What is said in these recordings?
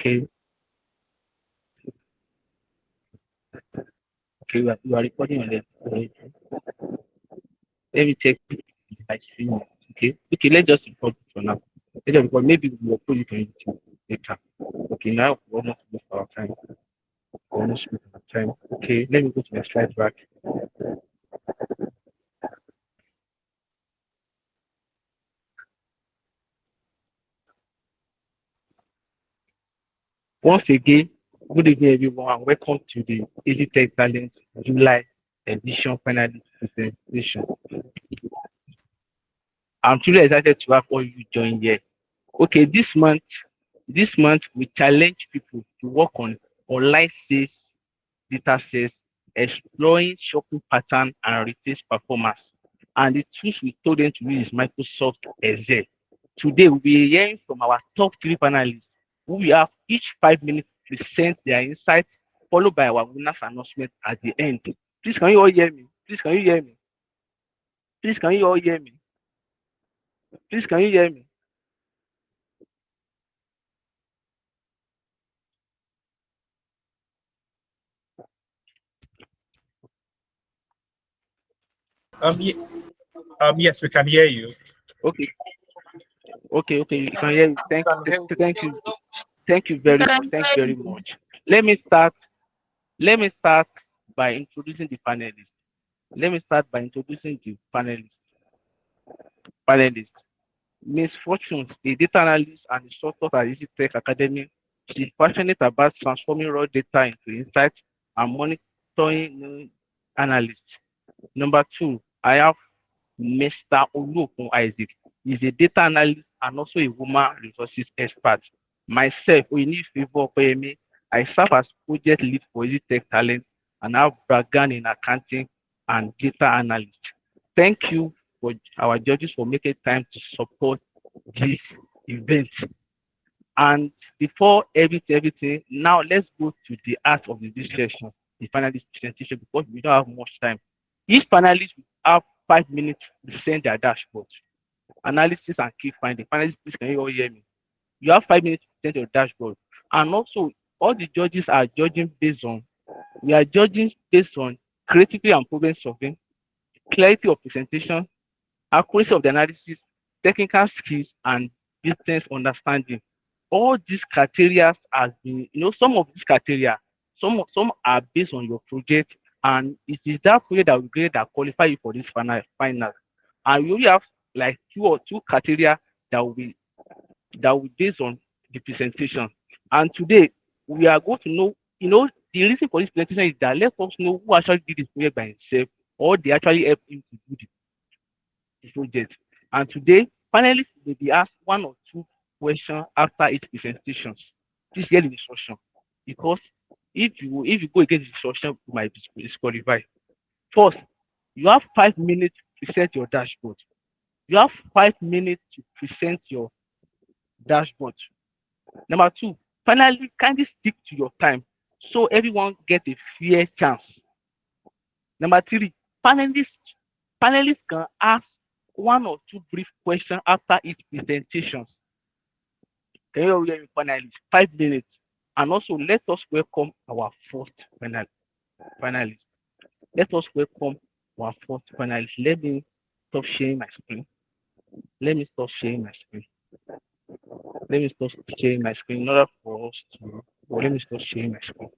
Okay, okay, you are recording on the already. Let me check my screen. Okay, let's just record it for now. Let's just record. Maybe we will put it on YouTube later. Okay, now we almost waste our time. We almost waste our time. Okay, let me go to the slide back. Once again, good evening, everyone, and welcome to the EasyTech Talent July edition finalist presentation. I'm truly excited to have all you join here. Okay, this month we challenge people to work on online sales, data sales, exploring shopping pattern and retail performance. And the tools we told them to use is Microsoft Excel. Today we'll be hearing from our top three panelists who will have each 5 minutes to present their insights, followed by our winners announcement at the end. Please can you all hear me? Please can you hear me? Please can you all hear me? Please can you hear me? Ye- yes, we can hear you. Okay, okay, you can hear me. Thank you very much. Thank you very much. Let me start. Let me start by introducing the panelists. Let me start by introducing the panelists. Miss Fortune, a data analyst and instructor at EasyTech Academy. She's passionate about transforming raw data into insights and monitoring new analysts. Number two, I have Mr. Olokun Isaac. He's a data analyst and also a woman resources expert. Myself, Oyini Favor Opeyemi, I serve as project lead for EasyTech Talent and have background in accounting and data analyst. Thank you for our judges for making time to support this event. And before everything, now let's go to the art of the discussion, the finalist presentation, because we don't have much time. Each panelist will have 5 minutes to present their dashboard, analysis and key finding. Panelists, please can you all hear me? You have 5 minutes to present your dashboard. And also, all the judges are judging based on, we are judging based on creativity and problem solving, clarity of presentation, accuracy of the analysis, technical skills, and business understanding. All these criteria has been, some of these criteria, some are based on your project, and it is that project that will grade that qualify you for this final. And we only have like two criteria that will be based on the presentation. And today we are going to know, the reason for this presentation is that let us know who actually did this project by himself or they actually helped him to do the project. And today, panelists may be asked one or two questions after each presentation. Please get the instruction, because if you go against the instruction, you might be disqualified. First, you have 5 minutes to present your dashboard. You have 5 minutes to present your dashboard. Number two, finally, kindly stick to your time so everyone get a fair chance. Number three, panelists panelists can ask one or two brief questions after each presentation. Can you all hear me, panelists? 5 minutes. And also let us welcome our first finalist. Let us welcome our first finalist. Let me stop sharing my screen. Let me stop sharing my screen. Let me stop sharing my screen in order for us to, or let me stop sharing my screen.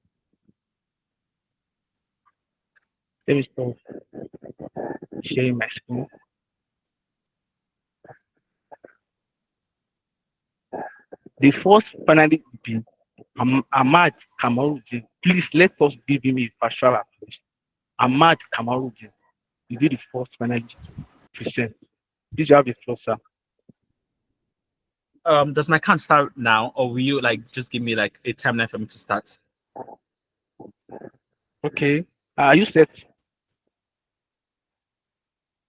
Let me stop sharing my screen. The first finalist will be Ahmad Kamarudin. Please let us give him a virtual applause. Ahmad Kamarudin will be the first finalist to present. Please, you have the floor, sir. Does my count start now, or will you like just give me like a timeline for me to start? Okay. Are you set?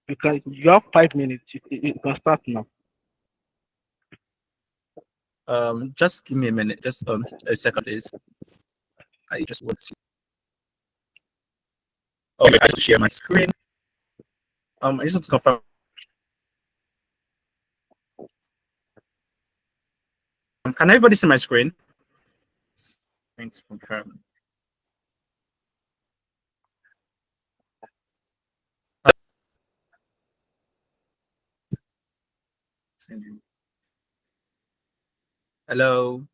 You have 5 minutes. You can start now. Just give me a minute, just a second, please. I just want to see. Okay, I just share my screen. I just want to confirm. Can everybody see my screen? Going to confirm. Hello.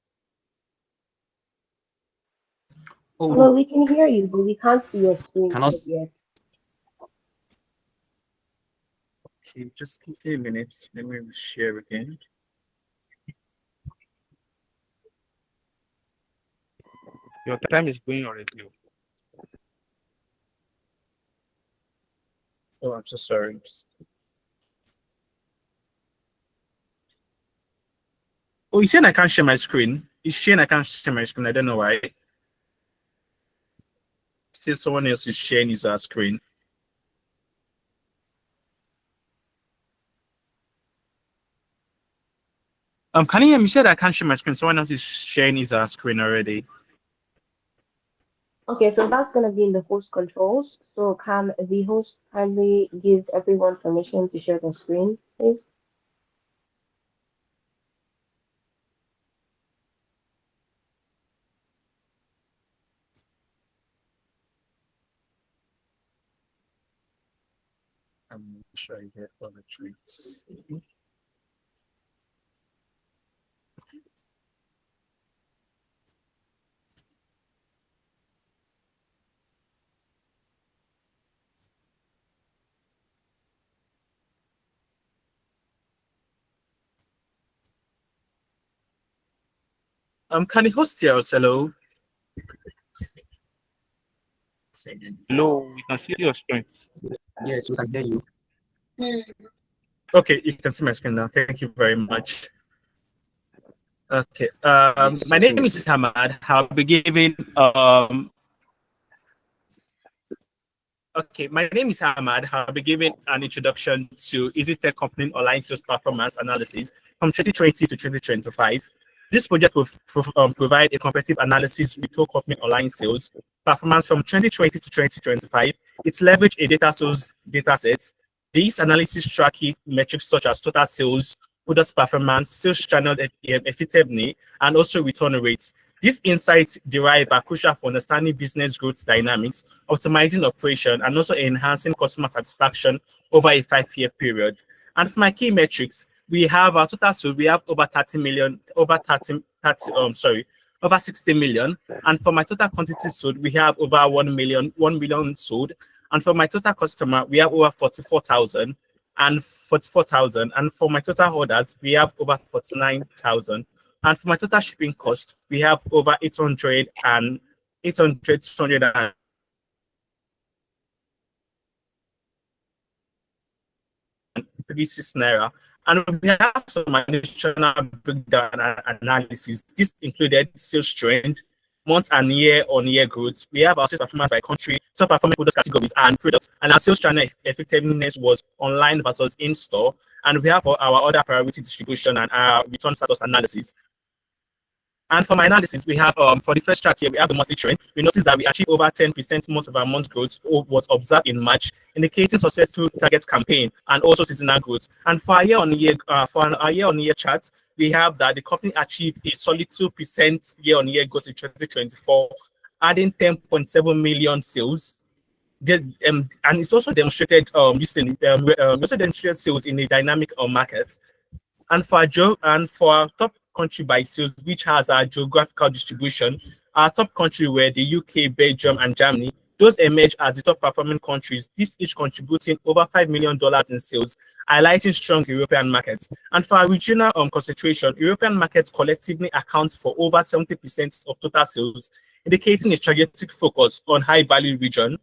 Oh, Hello, we can hear you, but we can't see your screen cannot. yet. Okay, just give me a minute. Let me share again. Your time is going already. Oh, I'm so sorry. Oh, he's saying I can't share my screen. He's saying I can't share my screen. I don't know why. Still, someone else is sharing his screen. Can you hear me? Said I can't share my screen. Someone else is sharing his screen already. Okay, so that's going to be in the host controls. So can the host kindly give everyone permission to share the screen, please? I'm sure I get all the tweets. Can you host here? Hello. Hello, we can see your screen. Yes, we can hear you. Okay, you can see my screen now. Thank you very much. Okay. My name is Hamad. I'll be giving Okay, my name is Ahmad. I'll be giving an introduction to EasyTech Company Online Sales Performance Analysis from 2020 to 2025. This project will provide a competitive analysis with whole company online sales performance from 2020 to 2025. It's leverage a data source data set. These analysis track key metrics such as total sales, product performance, sales channel effectiveness, and also return rates. These insights derived are crucial for understanding business growth dynamics, optimizing operation, and also enhancing customer satisfaction over a 5-year period. And for my key metrics, we have our total sales, we have over 30 million, over 60 million. And for my total quantity sold, we have over 1 million sold. And for my total customer, we have over 44,000 and 44,000. And for my total orders, we have over 49,000. And for my total shipping cost, we have over 800 and 800, 200 and 36 naira. And we have some additional breakdown and analysis. This included sales trend, month and year-on-year growth. We have our sales performance by country, top performing product categories and products, and our sales channel effectiveness was online versus in-store. And we have our other priority distribution and our return status analysis. And for my analysis, we have for the first chart here, we have the monthly trend. We notice that we achieved over 10% month-over-month growth was observed in March, indicating successful target campaign and also seasonal growth. And for our year-on-year chart, we have that the company achieved a solid 2% year-on-year growth in 2024, adding 10.7 million sales. And it's also demonstrated also demonstrated sales in a dynamic market. And for our top country by sales, which has our geographical distribution, our top country were the UK, Belgium, and Germany. Those emerge as the top performing countries, this each contributing over $5 million in sales, highlighting strong European markets. And for our regional concentration, European markets collectively account for over 70% of total sales, indicating a strategic focus on high-value region.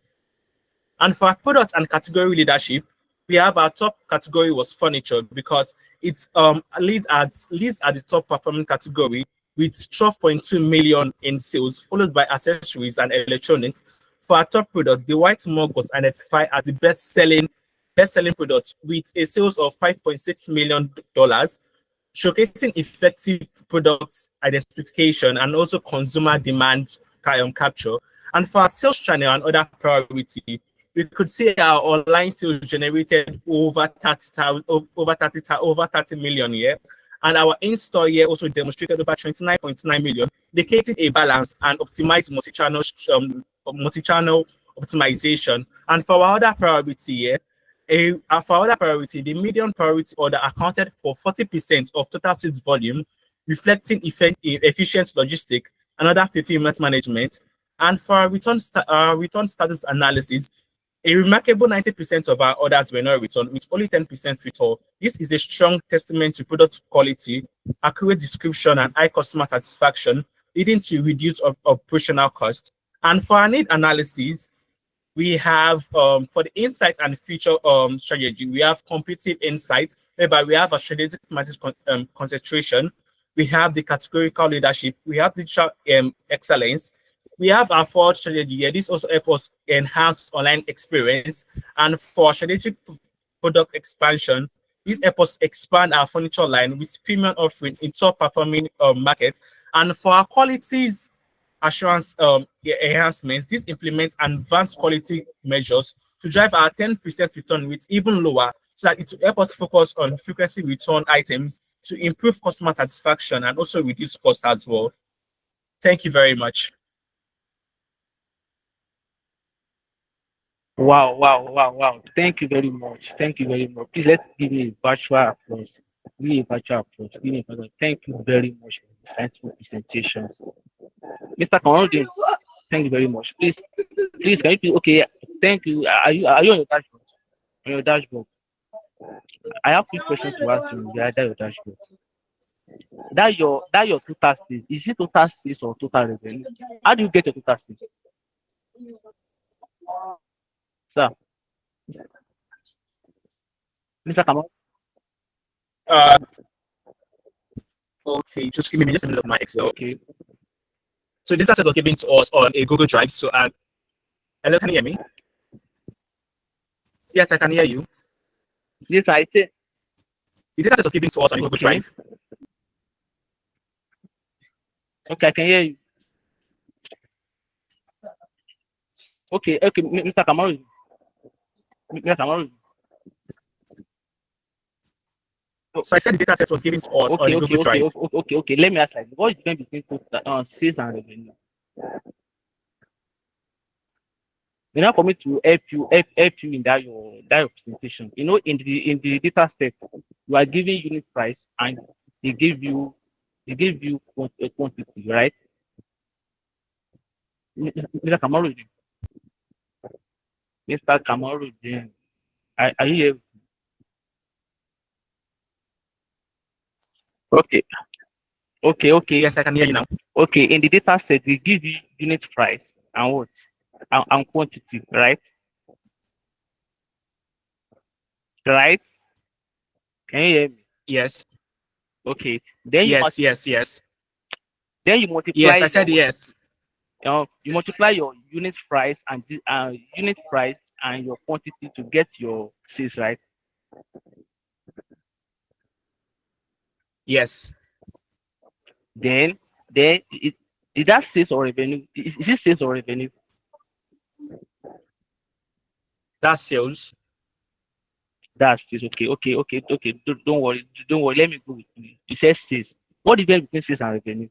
And for our product and category leadership, we have our top category was furniture because it's leads at the top performing category with 12.2 million in sales, followed by accessories and electronics. For our top product, the white mug was identified as the best-selling product with a sales of $5.6 million, showcasing effective products identification and also consumer demand capture. And for our sales channel and other priority, we could see our online sales generated over 30 million here. And our in-store year also demonstrated over 29.9 million, indicating a balance and optimized multi-channel optimization. And for our other priority here, for our other priority, the median priority order accounted for 40% of total sales volume, reflecting efficient logistic and other fulfillment management. And for our return status analysis, a remarkable 90% of our orders were not returned, with only 10% return. This is a strong testament to product quality, accurate description, and high customer satisfaction, leading to reduced operational cost. And for our need analysis, we have for the insights and future strategy, we have competitive insights, whereby we have a strategic market concentration, we have the categorical leadership, we have digital excellence, we have our forward strategy here. This also helps us enhance online experience. And for strategic product expansion, this helps us expand our furniture line with premium offering in top performing markets. And for our qualities assurance enhancements, this implements advanced quality measures to drive our 10% return with even lower, so that it will help us focus on frequency return items to improve customer satisfaction and also reduce cost as well. Thank you very much. Wow, wow, wow, wow. Thank you very much. Thank you very much. Please let's give me a virtual applause. Give me a virtual applause. Give me a virtual. Thank you very much for the insightful presentations. Mr. Kamarudin, thank you very much. Please, can you please, okay, thank you. Are you on your dashboard? On your dashboard. I have quick questions to ask you. Yeah, that your dashboard. That your total sales. Is it total sales or total revenue? How do you get your total sales? Sir, Mr. Kamal. Uh, okay, just give me just a minute of my Excel. Okay. So the data set was given to us on a Google Drive. So, hello, can you hear me? Yes, I can hear you. Yes, I say. The data set was given to us on a Google Drive. Okay, I can hear you. Okay, Mr. Kamaru. Mr. Kamaru. So I said the data set was given to us on a Google Drive. Okay. Let me ask like, what is the difference between sales and revenue? You know, for me to help you in that your presentation. You know, in the data set, you are giving unit price and they give you a quantity, right? Mr. Kamaru. Mr. Kamaru, are you here? Okay. Yes, I can hear you now. Okay, in the data set, they give you unit price and what? And quantity, right? Right? Can you hear me? Yes. Okay. Then Yes. Then you multiply. Yes, I said yes. You multiply your unit price and your quantity to get your sales, right? Yes. Then is that sales or revenue? Is it sales or revenue? That's sales. That's sales. Okay. Don't worry. Let me go with you. You said sales. What is the difference between sales and revenue?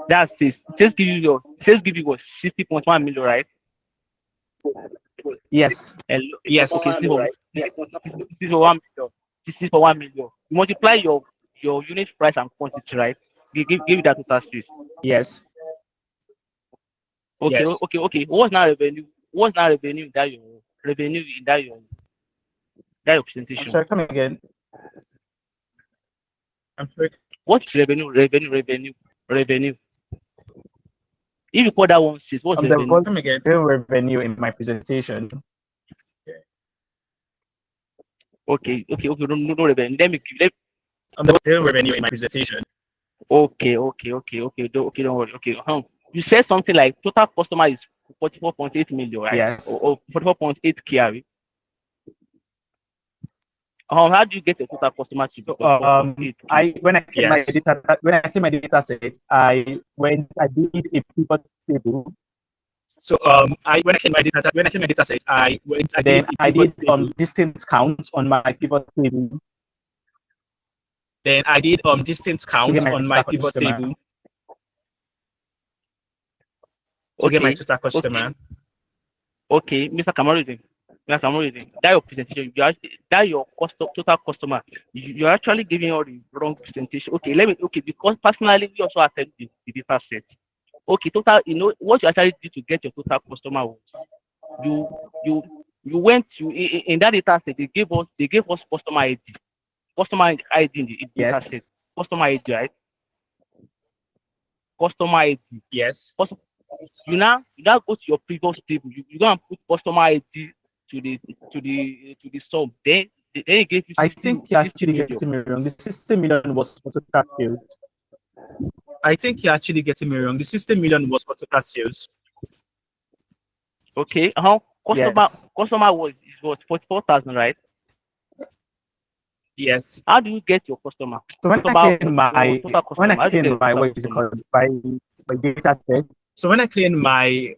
That's sales. Sales give you what 60.1 million, right? Yes. Yes. Okay, this is for 1 million. This is for 1 million. You multiply your unit price and quantity, right? Give you that total sales. Yes. Okay. Yes. Okay. What's now revenue? What's now revenue in that your presentation? I'm sorry, come again. I'm sorry. What's revenue? Revenue. If you call that one sales, what's revenue? Come again. Revenue in my presentation. Okay. No revenue. The revenue in my presentation. Okay. Don't worry. Okay. You said something like total customer is 44.8 million, right? Yes. Or 44.8 KRE. How do you get a total customer to be 44.8? When I came my data set, I did a pivot table So I when I clean my data set, I did Then a I pivot did table. distance counts on my pivot table Then I did distance to get count my on my total pivot customer. table to get my Okay, total okay, customer. okay, Mr. Kamaruddin. Mr. Kamaruddin, that your presentation, that your total customer, you're actually giving all the wrong presentation. Okay, okay, because personally, we also attend the data set. Okay, total, what you actually did to get your total customer was you, you, you went to, in that data set, they gave us customer ID in the data Yes. set, customer ID, right? Customer ID. Yes. You now go to your previous table. You go and put customer ID to the sum. Then it gives you I 60 think you're 60 actually million. getting me wrong. The 60 million was for total sales. I think you're actually getting me wrong. The 60 million was for total sales. Okay. Customer Yes. customer was 44,000, right? Yes. How do you get your customer? So when I Customer clean 44 my total when I customer. How do you clean get your my total what is it customer? called by data set, So when I clean my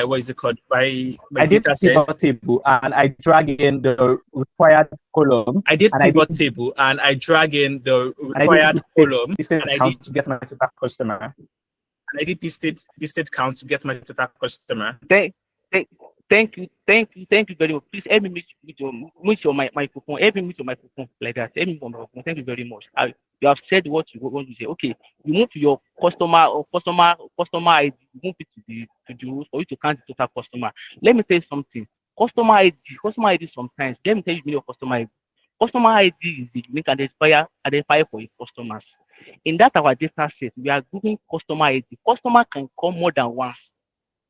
what is it called my I did data set, pivot table and I drag in the required column I did and I did pivot table and I drag in the and I did required column distance count to get my total customer. and I did listed count to get my total customer. Thank, thank, thank you very much. Please help me mute your microphone. Help me mute your microphone like that. Help me mute your microphone. Thank you very much. You have said what you want to say. Okay, you move to your customer ID. You move it to the rows for you to count the total customer. Let me tell you something. Customer ID sometimes. Let me tell you the meaning of customer ID. Customer ID is the unique identifier for your customers. In that our data set, we are grouping customer ID. Customer can come more than once.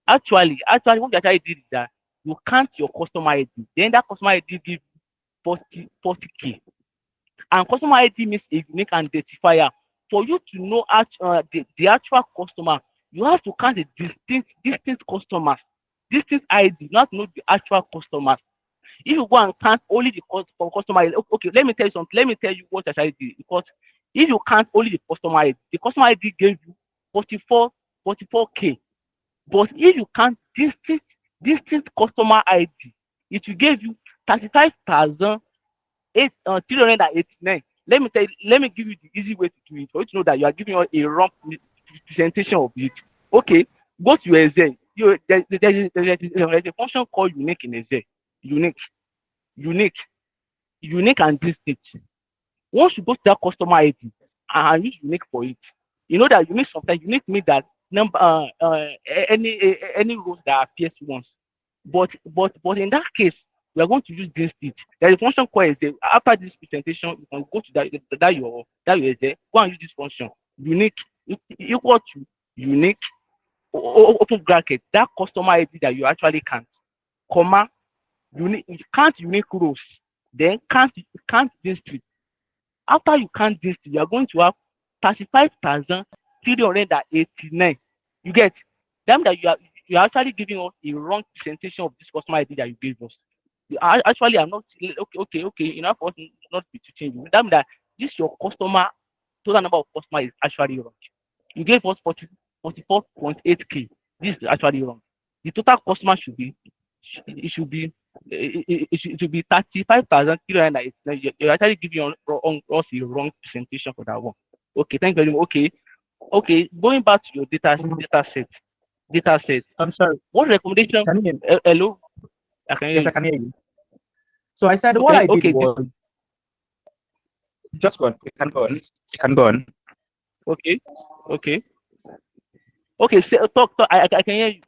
Actually, what you actually did is that you count your customer ID. Then that customer ID give 40K. And customer ID means a unique identifier. For you to know the actual customer, you have to count the distinct customers, distinct ID, not know the actual customers. If you go and count only the for customer ID, okay, let me tell you something. Let me tell you what I actually did. Because if you count only the customer ID gave you 44K. But if you count distinct customer ID, it will give you 35,389. Let me give you the easy way to do it for you to know that you are giving us a wrong presentation of it. Okay, go to your Excel. There's a function called unique in Excel. Unique, unique, unique and distinct. Once you go to that customer ID and use unique for it, you know that unique sometimes unique means that number any rows that appears once. But in that case, we are going to use distinct. There is a function called say after this presentation, you can go to that your essay, go and use this function. Unique equal to unique open bracket that customer ID that you actually count, comma unique count unique rows, then count distinct. After you count this, you are going to have 35,389. You get that you are actually giving us a wrong presentation of this customer ID that you gave us. Actually, I'm not okay. Enough for us not be to change. That means that this your customer total number of customers is actually wrong. You gave us 44.8K. This is actually wrong. The total customer it should be it should be 35,389. You're actually giving us a wrong presentation for that one. Okay, thank you very much. Okay. Going back to your data set. I'm sorry. What recommendation? Can you hear me? Hello, I can hear Yes, I you. can hear you. So I said what Okay, I did okay, was just go on. You can go on. You can go on. okay, okay, okay. Say, talk. I can hear you.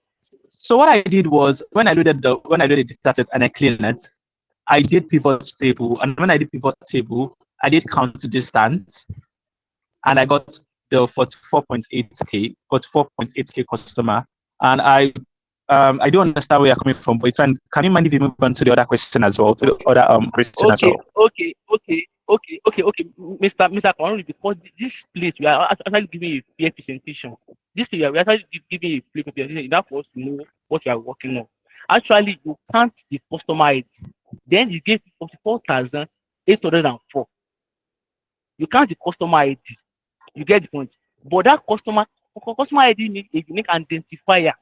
So what I did was when I loaded the data set and I cleaned it, I did pivot table, and when I did pivot table, I did count distance, and I got the 44.8k customer, and I do understand where you're coming from, but can you mind if you move on to the other question as well, to the Okay, other question as well? Mr. Kwanri, because this place we are actually giving a fair presentation. This we are actually giving a fair presentation enough for us to know what we are working on. Actually, you count the customer ID, then you give 44,804. You count the customer ID, you get the point. But that customer ID needs a unique identifier.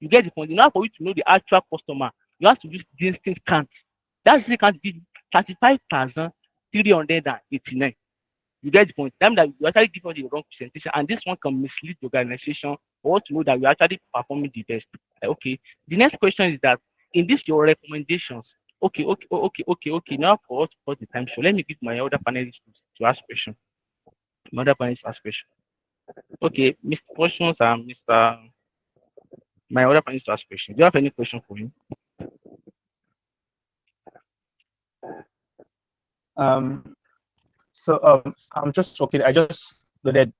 You get the point. In order for you to know the actual customer, you have to use the instant count. That instant count gives 35,389. You get the point. That means that you actually give us the wrong presentation, and this one can mislead the organization or to know that we are actually performing the best. Okay. The next question is that in this your recommendations. Okay. Now for us for the time show, let me give my other panelists to ask question. My other panelists to ask question. Okay, Mr. Questions and Mr. My other panelists to ask question. Do you have any question for me? I'm just okay. I just loaded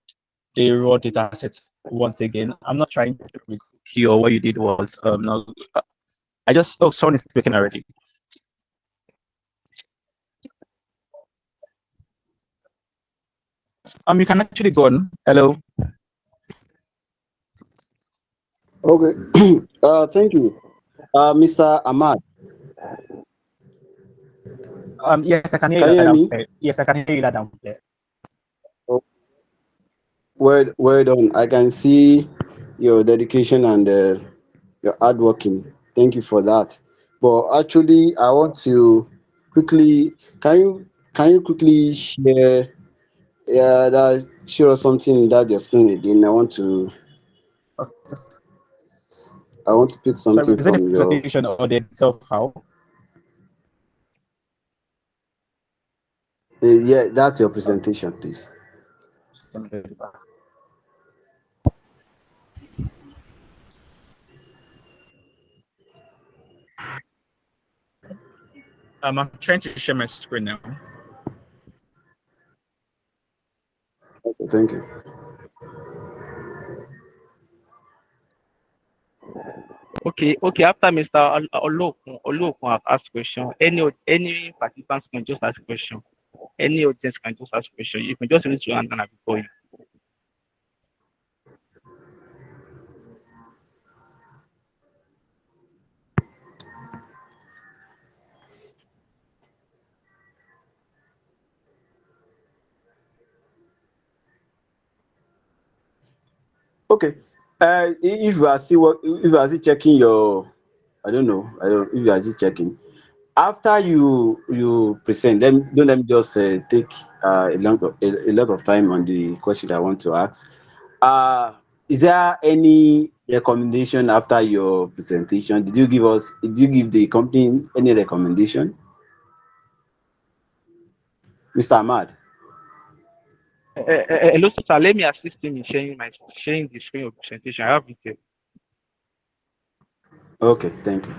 the raw data sets once again. I'm not trying to repeat or what you did was no. I just someone is speaking already. You can actually go on. Hello. Okay. Thank you. Mr. Ahmad, Yes, I can hear you can you loud hear and me? clear. Yes, I can hear you loud and clear. Oh, well done. I can see your dedication and your hard working. Thank you for that. But actually, I want to quickly, can you quickly share, share us something that your screen again? Oh, just, I want to pick sorry, something is it a from your. presentation or the Excel file? Yeah, that's your presentation, please. I'm trying to share my screen now. Okay, thank you. Okay. After Mr. Olokun have asked question, any participants can just ask question. Any audience can just ask question. You can just raise your hand and I will call you. Okay. If you are still if you are still checking your, I don't if you are still checking. After you present, then don't let me just take a lot of time on the question I want to ask. Is there any recommendation after your presentation? Did you give the company any recommendation, Mr. Ahmad? Hello, sir. Let me assist him in sharing the screen of presentation. I have it here. Okay, thank you.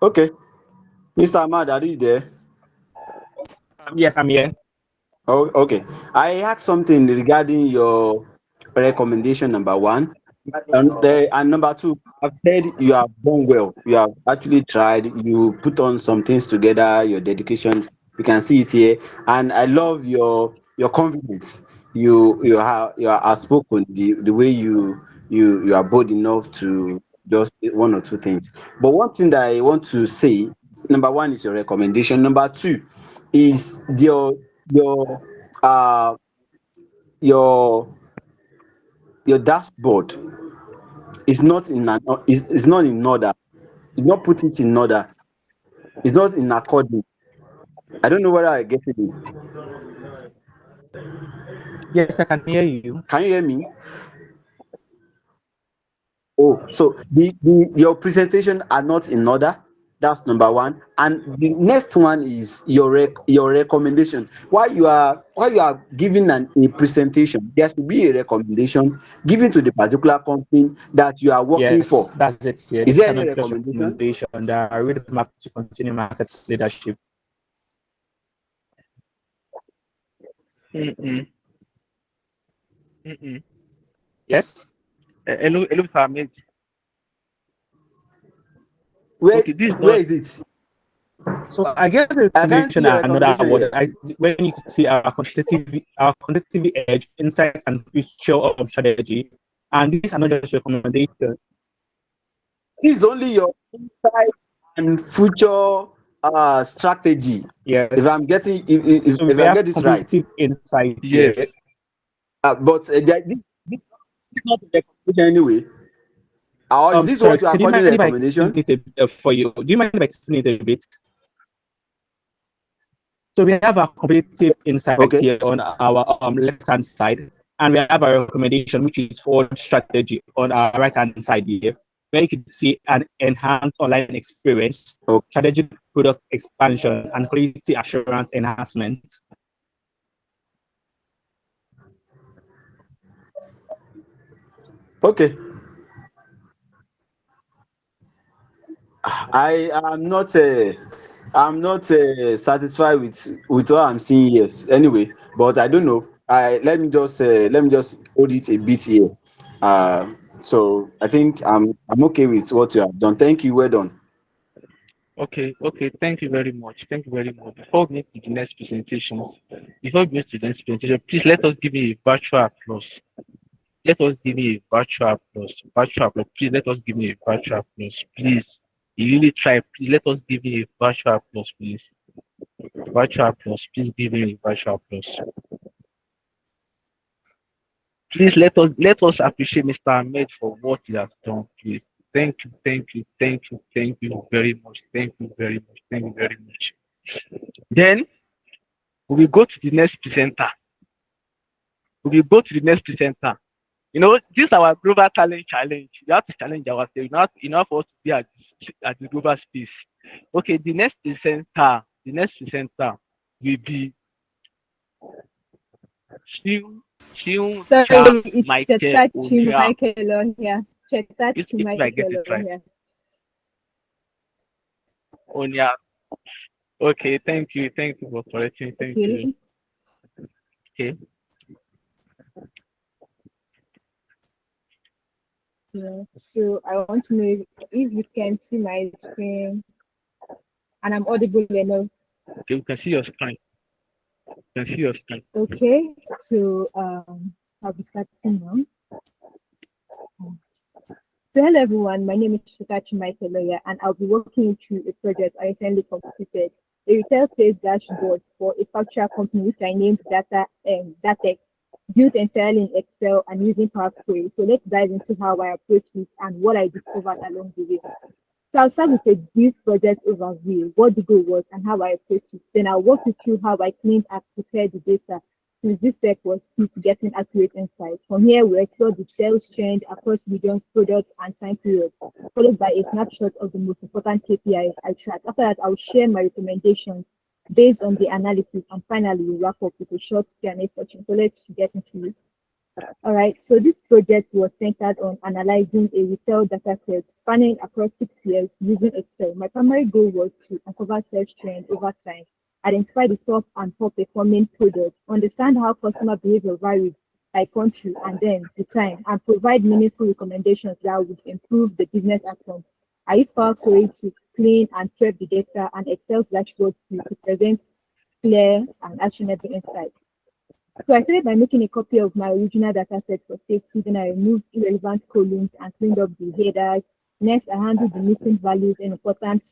Okay, Mr. Ahmad, are you there? Yes, I'm here. Oh, okay. I asked something regarding your recommendation number one. And number two, I've said you have done well. You have actually tried. You put on some things together. Your dedication, you can see it here. And I love your confidence. You are outspoken. The way you are bold enough to just say one or two things. But one thing that I want to say, number one is your recommendation. Number two is your uh your your dashboard is not in order. You not put it in order. It's not in according. I don't know whether I get it. Yes, I can hear you. Can you hear me? Oh, so your presentation are not in order. That's number one. And the next one is your recommendation. While you are giving a presentation, there should be a recommendation given to the particular company that you are working Yes, for. that's it. Yeah, Is these there are any not just recommendation? recommendation. They are roadmap to continue market leadership. Mm-mm. Mm-mm. Yes. Hello, Mr. Ahmed. Where Okay, this is where not. is it? So I guess the I can't see recommendation your and another recommendation award. here. When you can see our quantitative edge, insights, and future of strategy, and these are not just recommendations. This is only your insight and future strategy. If Yes. I'm getting So if we I have get this right. competitive insights Yes. here. But this is not a recommendation anyway. Or is this Sorry, what you are can you calling mind if I explain recommendation? it a bit for you? Do you mind if I explain it a bit? So we have our competitive insights Okay. here on our left-hand side, and we have our recommendation, which is forward strategy on our right-hand side here, where you can see an enhanced online experience, Okay. strategic product expansion, and quality assurance enhancement. Okay. I'm not satisfied with what I'm seeing here anyway, but I don't know. I let me just hold it a bit here. So I think I'm okay with what you have done. Thank you. Well done. Okay. Thank you very much. Thank you very much. Before we move to the next presentations, before we move to the next presentation, please let us give you a virtual applause. Let us give you a virtual applause. Virtual applause. Please let us give you a virtual applause. Please. You really try. Please let us give you a virtual applause, please. Virtual applause. Please give me a virtual applause. Please let us appreciate Mr. Ahmed for what he has done, please. Thank you very much. Thank you very much. Thank you very much. Then we will go to the next presenter. We will go to the next presenter. This is our global talent challenge. We have to challenge ourselves, not for us to be at the global space. Okay, the next presenter will be Sorry, Cha it's Michael Chetachi Onya. Michael here. Chetachi If I get it Michael right. here. Onya. Okay, thank you for correcting. Thank you. Okay. Okay. Yeah. So I want to know if you can see my screen and I'm audible enough. Okay, we can see your screen. We can see your screen. Okay. So I'll be starting now. So hello everyone, my name is Chetachi Michael Lawyer and I'll be walking you through a project I recently completed, a retail sales dashboard for a factual company which I named Datech, built entirely in Excel and using Power Query. So let's dive into how I approach it and what I discovered along the way. So I'll start with a brief project overview, what the goal was and how I approached it. Then I'll walk you through how I cleaned and prepared the data, since this step was key to getting accurate insights. From here, we'll explore the sales trend across regions, products, and time periods, followed by a snapshot of the most important KPIs I track. After that, I'll share my recommendations based on the analysis, and finally, we'll wrap up with a short Q&A section. So let's get into it. All right, so this project was centered on analyzing a retail data set spanning across 6 years using Excel. My primary goal was to uncover sales trend over time, identify the top and poor performing products, understand how customer behavior varied by country and then the time, and provide meaningful recommendations that would improve the business outcomes. I use Power Query to clean and prep the data and Excel dashboard to present clear and actionable insights. So I started by making a copy of my original data set for safety, then I removed irrelevant columns and cleaned up the headers. Next, I handled the missing values and important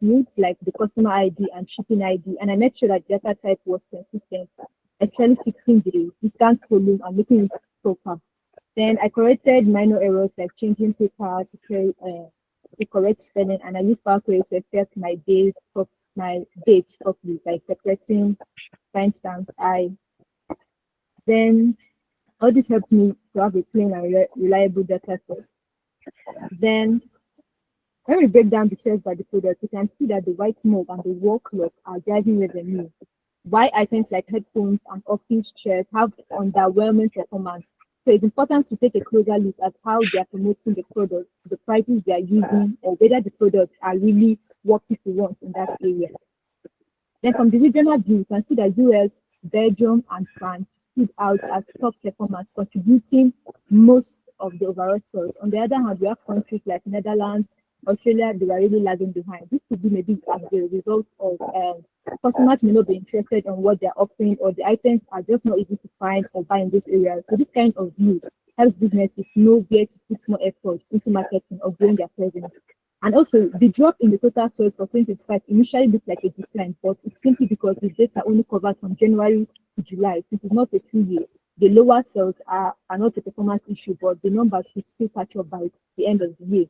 fields like the customer ID and shipping ID, and I made sure that data type was consistent, especially fixing the discount column and making it proper. Then I corrected minor errors like changing paper to correct spelling, and I used Power Query to affect my dates properly by separating timestamps. Then all this helps me to have a clean and reliable data set. Then when we break down the sales by the product, we can see that the white smoke and the wall clock are driving revenue. Why items like headphones and office chairs have underwhelming performance. So it's important to take a closer look at how they are promoting the products, the prices they are using, or whether the products are really what people want in that area. Then from the regional view, you can see that US, Belgium, and France stood out as top performers, contributing most of the overall sales. On the other hand, we have countries like Netherlands, Australia, they are really lagging behind. This could be maybe as a result of customers may not be interested in what they're offering, or the items are just not easy to find or buy in this area. So this kind of view helps businesses know where to put more effort into marketing or growing their presence. And also, the drop in the total sales for 2025 initially looked like a decline, but it's simply because the data only covers from January to July. Since it's not a 2 year, the lower sales are not a performance issue, but the numbers will still catch up by the end of the year.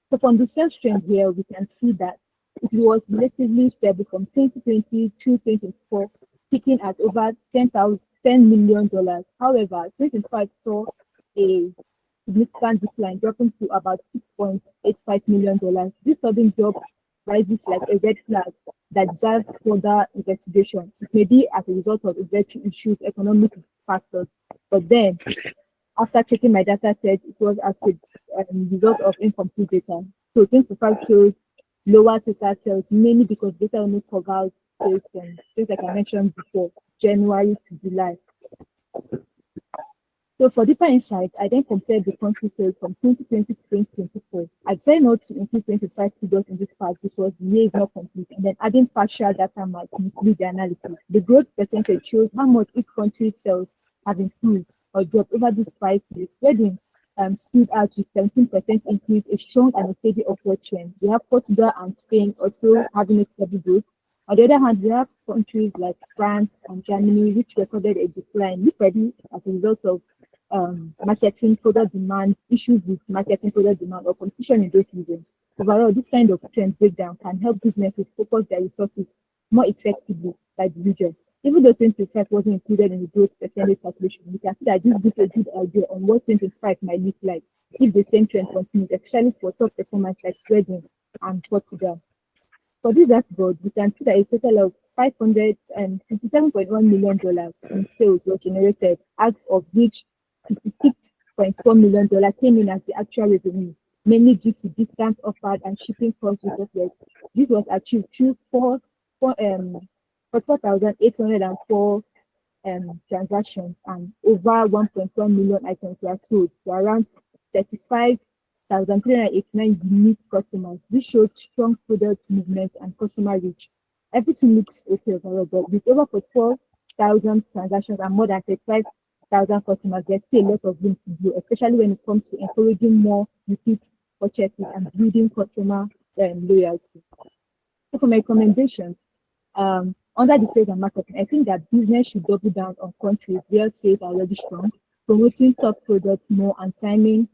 So from the sales trend here, we can see that it was relatively stable from 2020 to 2024, peaking at over $10 million. However, 2025 saw a significant decline, dropping to about $6.85 million. This sudden drop rises like a red flag that deserves further investigation. It may be as a result of inventory issues, economic factors, but then after checking my data set, it was as a result of incomplete data. So 25 shows lower total sales, mainly because data only covers sales from, just like I mentioned before, January to July. So for deeper insight, I then compared the country sales from 2020 to 2024. I decided not to include 25 figures in this part because the year is not complete, and then adding partial data might mislead the analysis. The growth percentage shows how much each country's sales have improved or dropped over these 5 years. Sweden stood out with 17% increase, a strong and a steady upward trend. We have Portugal and Spain also having a steady growth. On the other hand, we have countries like France and Germany, which recorded a decline, literally as a result of marketing product demand, issues with marketing product demand, or competition in those regions. Overall, this kind of trend breakdown can help businesses focus their resources more effectively by the region. Even though 2025 wasn't included in the growth percentage calculation, we can see that this gives a good idea on what 2025 might look like if the same trend continues, especially for top performers like Sweden and Portugal. For this dashboard, we can see that a total of $557.1 million in sales were generated, out of which $56.4 million came in as the actual revenue, mainly due to discounts offered and shipping costs reflected. This was achieved through 44,804 transactions, and over 1.1 million items were sold to around 35,389 unique customers. This showed strong product movement and customer reach. Everything looks okay overall, but with over 44,000 transactions and more than 35,000 customers, there's still a lot of room to do, especially when it comes to encouraging more repeat purchases and building customer loyalty. So for my recommendations, under the sales and marketing, I think that business should double down on countries where sales are already strong, promoting top products more and timing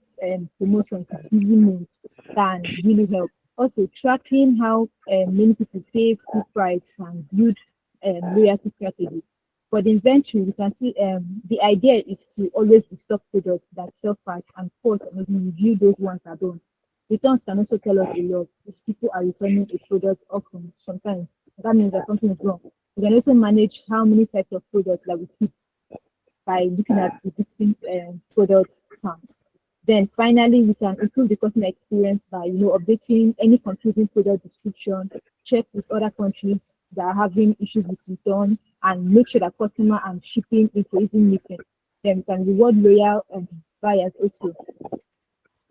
promotions is really means can really help. Also, tracking how many people pay full price can build loyalty strategy. For the inventory, we can see the idea is to always restock products that sell fast and cost, and maybe review those ones that don't. Returns can also tell us a lot if people are returning a product often. Sometimes that means that something is wrong. We can also manage how many types of products that we keep by looking at the distinct product count. Then finally, we can improve the customer experience by updating any confusing product description, check with other countries that are having issues with return, and make sure that customer and shipping is easy meeting. Then we can reward loyal buyers also.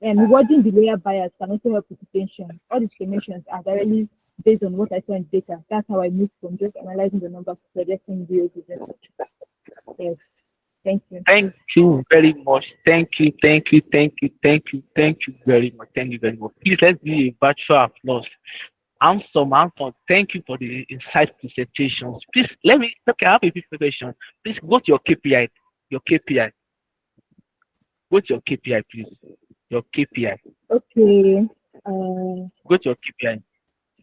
And rewarding the loyal buyers can also help with retention. All these explanations are directly based on what I saw in data. That's how I moved from just analyzing the numbers to suggesting videos. Yes. Thank you. Thank you very much. Thank you very much. Thank you very much. Please let's do a virtual applause. Handsome. Thank you for the insight presentations. Please okay, I have a quick question. Please go to your KPI. Your KPI. Go to your KPI, please. Your KPI. Okay. Go to your KPI.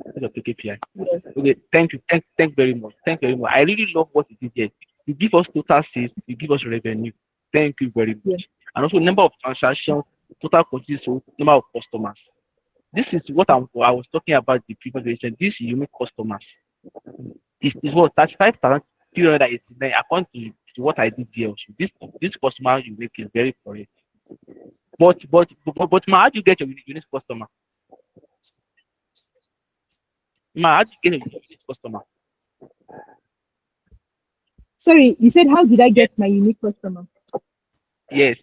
Go to your KPI. Yes. Okay, thank you. Thank very much. Thank you very much. I really love what you did here. You give us total sales, you give us revenue. Thank you very much. Yes. And also number of transactions, total purchases, number of customers. This is what I was talking about the previous version. These unique customers is what 35,389 according to what I did here. This customer unique is very correct. But how do you get your unique customer? How do you get a unique customer? Sorry, you said how did I get my unique customer? Yes.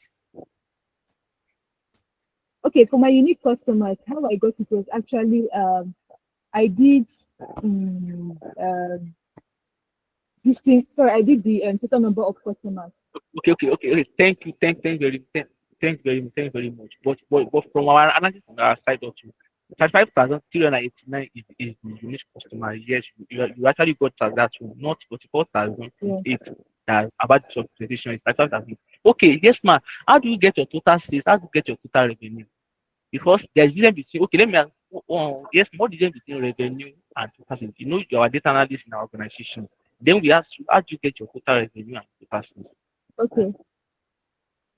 Okay, for my unique customers, how I got it was actually I did um, this thing. Sorry, I did the total number of customers. Okay. Thank very much. But from our analysis on our side also, 35,389 is the unique customer. Yes, you actually got that one, not 44,008. Yeah. That about the substitution is 35,000. Okay, yes, ma'am. How do you get your total sales? How do you get your total revenue? Because there's difference between okay, let me ask, yes, what difference between revenue and total sales? You know, you are a data analyst in our organization. Then we ask you, how do you get your total revenue and total sales? Okay.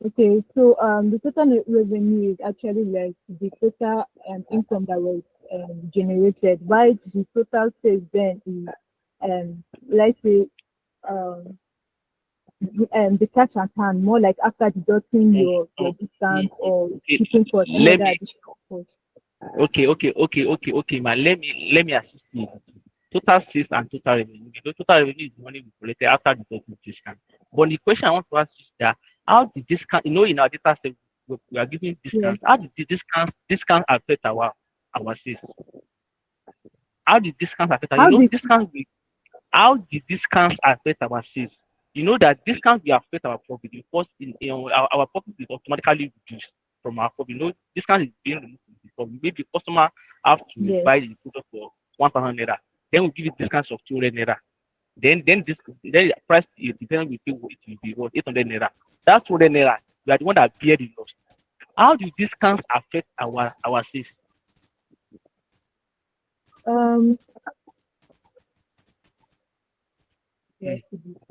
Okay. So the total revenue is actually like the total income that was generated. While the total sales then is let's say um the cash at hand, more like after deducting Um, your discounts or okay, shipping cost, any let other me additional cost. okay, man. Let me assist you. Total sales and total revenue. The total revenue is the money we collected after deducting discount. But the question I want to ask is that how the discount, you know, in our data set we are giving Yes. discounts. How did the discount affect our sales? How did discounts affect? You How know, did discounts how the discounts affect our sales? You know that discounts will affect our profit because our profit is automatically reduced from our profit. You know, discount is being removed from the profit. Maybe customer have to yes. buy the product for 1,000 naira. Then we give it discounts of 200 naira. Then the price depending we pay it will be what 800 naira. That 200 naira, we are the one that bear the loss. How do discounts affect our sales? Um yes, Mm, it is.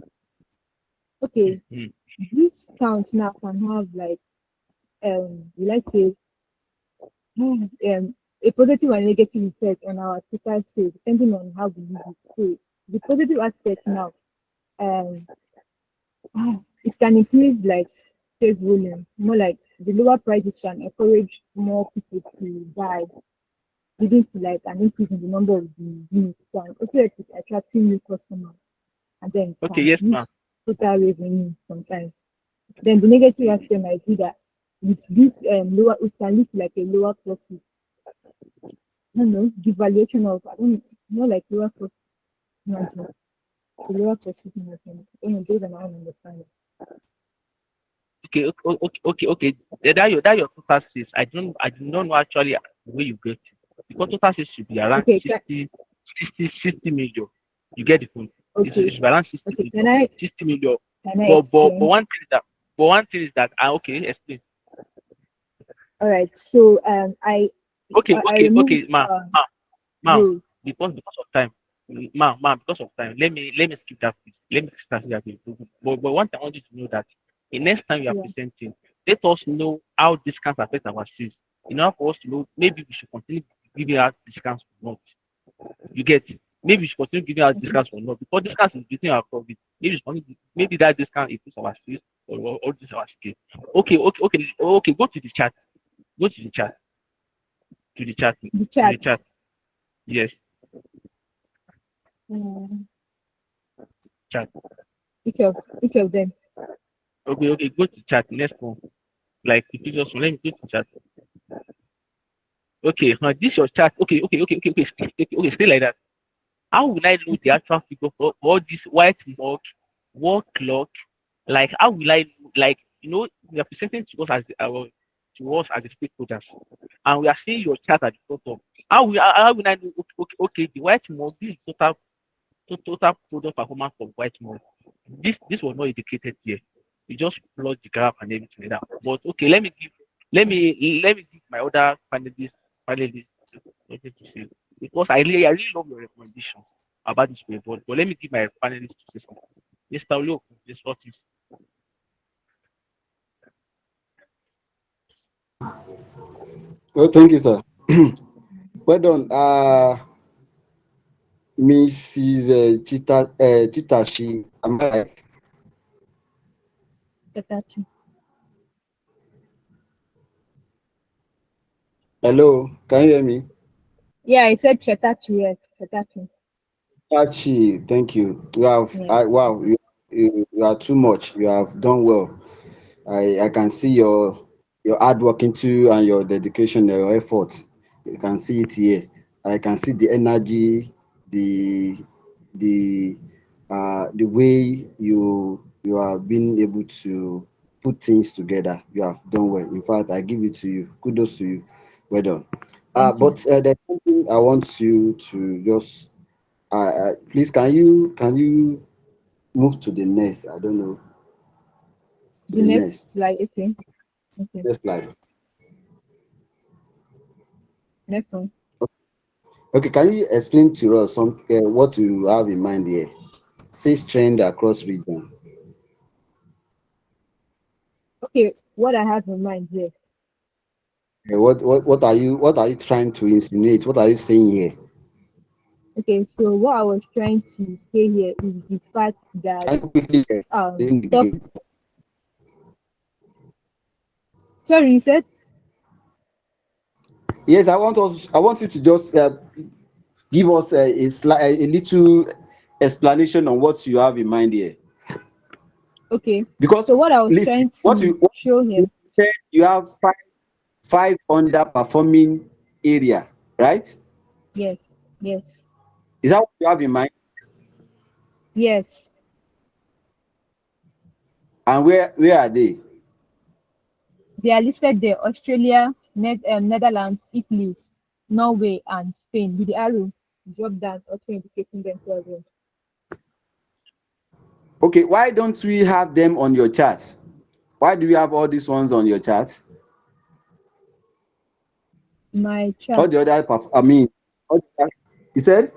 Okay, mm. this count now can have like let's say a positive and negative effect on our total sales depending on how we use it. So the positive aspect now, um, it can increase like sales volume, more like the lower prices can encourage more people to buy, leading to like an increase in the number of the units. Can also help with attracting new customers, and then it Okay, can yes, boost ma'am. total revenue sometimes. Then the negative Mm, aspect might be that with this lower, it can lead to like a lower profit. I don't know, devaluation of, I don't know, more like lower profit margin, the lower profit margin. I don't know, based on how I understand it. okay. That your total sales. I do not know actually where you get it because total sales should be around Okay, 60 million. You get the point. It okay, should be around 60 okay. million. 60 million. Can I But explain? one thing is that okay, explain. All right. So I removed Okay, ma'am, rows. because of time, ma'am, because of time, let me skip that please. Let me skip that here. But one thing I want you to know that the next time you are Yeah. presenting, let us know how discounts affect our sales. In order for us to know, maybe we should continue giving out discounts or not. You get it? Maybe we should continue giving out Okay. discounts or not because discounts is between our profit. Maybe that discount improves our sales or this our scale. Okay. Go to the chat. Go to the chat. To the chat. The To the charts. chat. Yes, Um, chat. each of them. Okay. Go to chat. Next one. Like the previous one. Let me go to chat. Okay, this your chat. Okay. Stay like that. How will I know the actual figure for all this white mug, wall clock? Like, how will I know? Like, we are presenting to us as the stakeholders, and we are seeing your chart at the bottom. How will I know? Okay, the white mug. This is total product performance of white mug. This was not indicated here. You just plot the graph and everything like that. But okay, let me give my other panelists something to say because I really love your recommendations about this way. But let me give my panelists to say something. Mr. Olo, this what is Well, thank you, sir. Well done. Mrs. Chitashi, am I right? Chetachi. Hello, can you hear me? Yeah, I said Chetachi. Yes, Chetachi. Chitashi, thank you. Yeah. Wow, you are too much. You have done well. I can see your your hard work into and your dedication, your efforts. You can see it here. I can see the energy, the the the way you are being able to put things together. You have done well. In fact, I give it to you. Kudos to you. Well done. Thank you. But there's something I want you to just please can you move to the next? I don't know, to The the next next slide, okay. Okay. next slide. Next one. Okay, can you explain to us some what you have in mind here? Six trend across region. Okay, what I have in mind here. What are you trying to insinuate? What are you saying here? Okay, so what I was trying to say here is the fact that Can you quickly explain top again? sorry, you said Yes, I want you to just give us a little explanation on what you have in mind here. okay. Because So what I was listen, trying to what show you here, said you have five underperforming area, right? yes, yes, Is that what you have in mind? yes. And where are they? They are listed there: Australia, Netherlands, Italy, Norway, and Spain. With the arrow drop down, also indicating them to as well. Okay, why don't we have them on your charts? Why do you have all these ones on your charts? My All chart. the other, I mean, you said?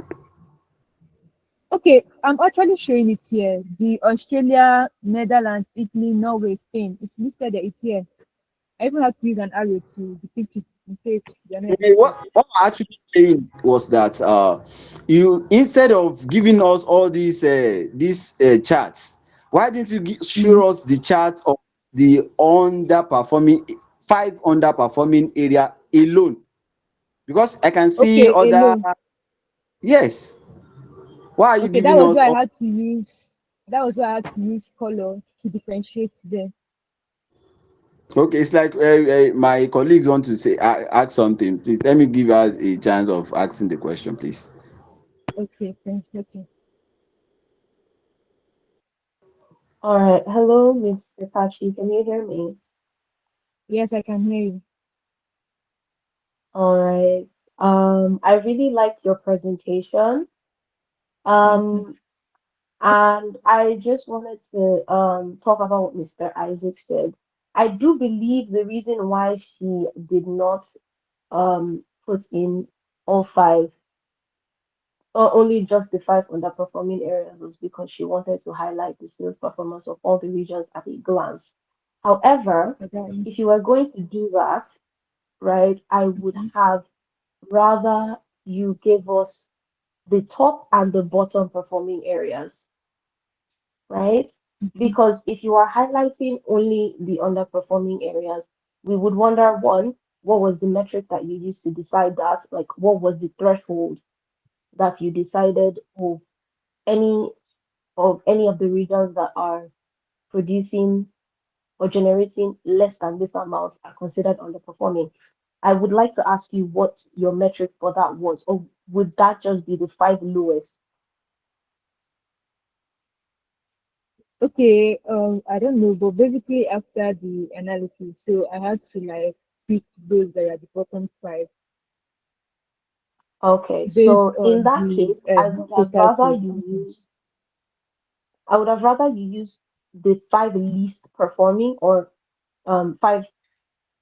Okay, I'm actually showing it here. The Australia, Netherlands, Italy, Norway, Spain. It's listed there. It's here. I even have to use an arrow to depict it in case you're not able to Okay, see. what I'm actually saying was that you instead of giving us all these charts, why didn't you Mm. show us the charts of the underperforming five underperforming area alone? Because I can see Okay, other. alone. Yes. Why are you Okay, that giving was us why I all? had to use. That was why I had to use color to differentiate them. Okay, it's like my colleagues want to say ask something. Please let me give us a chance of asking the question, please. Okay, thank you. Okay. All right. Hello, Mr. Pachi. Can you hear me? Yes, I can hear you. All right. I really liked your presentation. Thank you. Um, and I just wanted to talk about what Mr. Isaac said. I do believe the reason why she did not put in all five, or only just the five underperforming areas, was because she wanted to highlight the sales performance of all the regions at a glance. However, Okay. if you were going to do that, right, I would Mhm. have rather you gave us the top and the bottom performing areas, right? Mhm. Because if you are highlighting only the underperforming areas, we would wonder one, what was the metric that you used to decide that? Like, what was the threshold that you decided, oh, any any of the regions that are producing or generating less than this amount are considered underperforming? I would like to ask you what your metric for that was, or would that just be the five lowest? Okay, I don't know, but basically after the analysis, so I had to like pick those that are the bottom five Okay, based so in on that the case, total sales. I would have rather you use the five least performing, or five,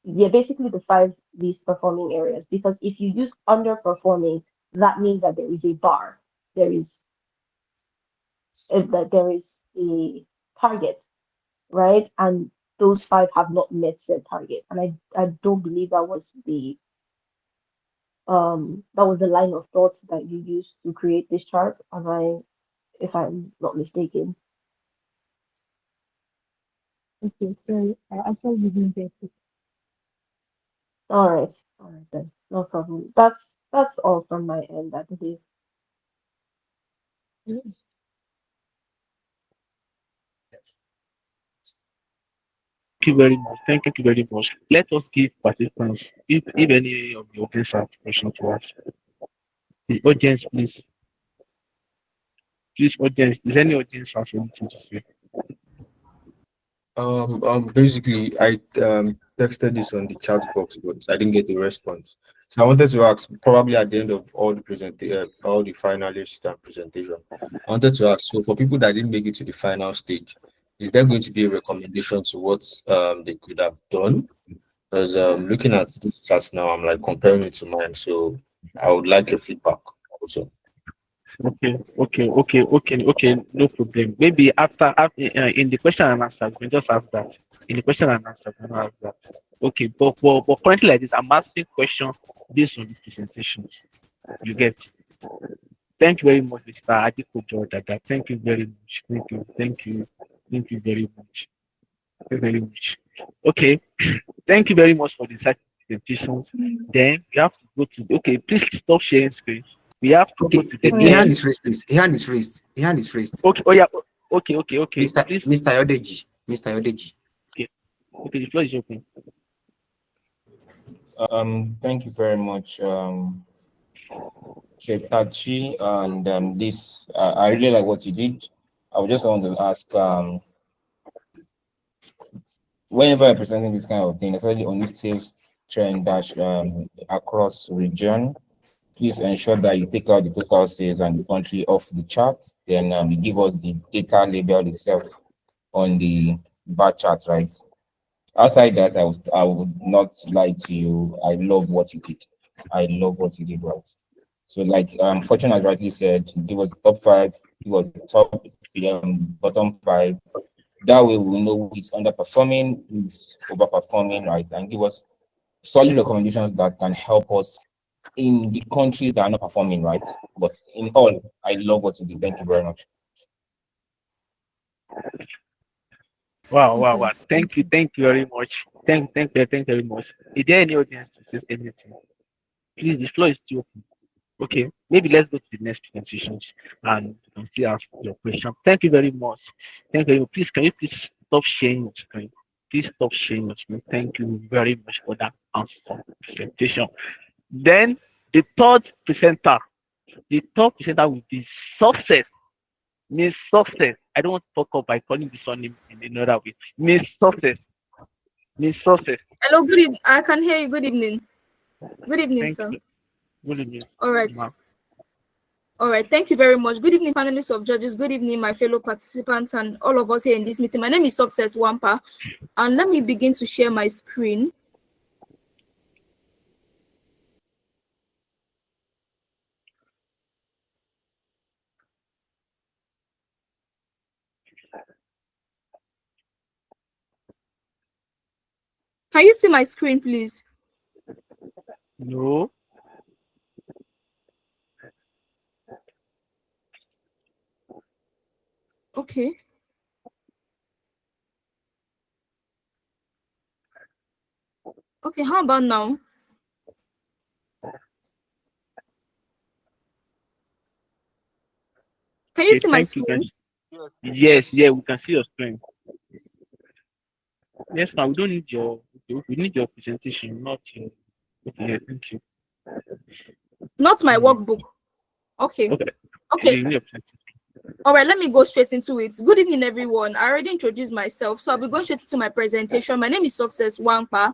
yeah, basically the five least performing areas. Because if you use underperforming, that means that there is a bar, there is that there is a target, right? And those five have not met said target. And I don't believe that was the line of thought that you used to create this chart. And I, if I'm not mistaken. Okay, so I also didn't get it. All right then, no problem. That's all from my end, I believe. Thank you very much. Thank you very much. Let us give participants, if any of the audience have questions to ask. The audience, please. Please, audience, is any audience has anything to say? Basically, I texted this on the chat box, but I didn't get a response. So I wanted to ask, probably at the end of all the finalists and presentation, I wanted to ask. So for people that didn't make it to the final stage, is there going to be a recommendation to what they could have done? Because looking at this charts now, I'm like comparing it to mine. So I would like a feedback also. Okay. No problem. Maybe after in the question and answer, we can just ask that. In the question and answer, we can ask that. Okay, but currently like this, I'm asking questions based on the presentations. You get. Thank you very much, Mr. Adikojo Dada. Thank you very much. Thank you very much. Thank you very much. Okay. Thank you very much for the site presentations. Then we have to go to please stop sharing screen. We have to Okay, go to the the hand is raised, please. The hand is raised. The hand is raised. Okay. Oh yeah. Okay. Mr. Yodeji. Mr. Yodeji. Okay. The floor is open. Thank you very much, Chetachi, and this I really like what you did. I would just want to ask, whenever you're presenting this kind of thing, especially on this sales trend dash across region, please ensure that you take out the total sales and the country off the chart. Then you give us the data label itself on the bar chart, right? Outside that, I would not lie to you. I love what you did. Right? So, like Fortune has rightly said, give us top 5, give us top bottom 5. That way we know who is underperforming, who is overperforming, right? And give us solid recommendations that can help us in the countries that are not performing, right? But in all, I love what you did. Thank you very much. Wow. Thank you very much. Thank you very much. Is there any audience to say anything? Please, the floor is still open. Okay, maybe let's go to the next presentations and you can still ask your question. Thank you very much. Please, can you please stop sharing your screen? Please stop sharing your screen. Thank you very much for that answer presentation. Then the third presenter will be Success. Miss Success. I don't want to talk up by calling the surname in another way. Miss Success. Hello, good evening. I can hear you. Good evening. Good evening, Thank sir. you. Good evening. All right. Thank you very much. Good evening, panelists of judges. Good evening, my fellow participants and all of us here in this meeting. My name is Success Wampa, and let me begin to share my screen. Can you see my screen, please? No. Okay. Okay, how about now? Can you see my screen? Yes, we can see your screen. Yes, now we don't need we need your presentation, not your. Okay, thank you. Not my workbook. Okay. All right, let me go straight into it. Good evening, everyone. I already introduced myself, so I'll be going straight into my presentation. My name is Success Wampa,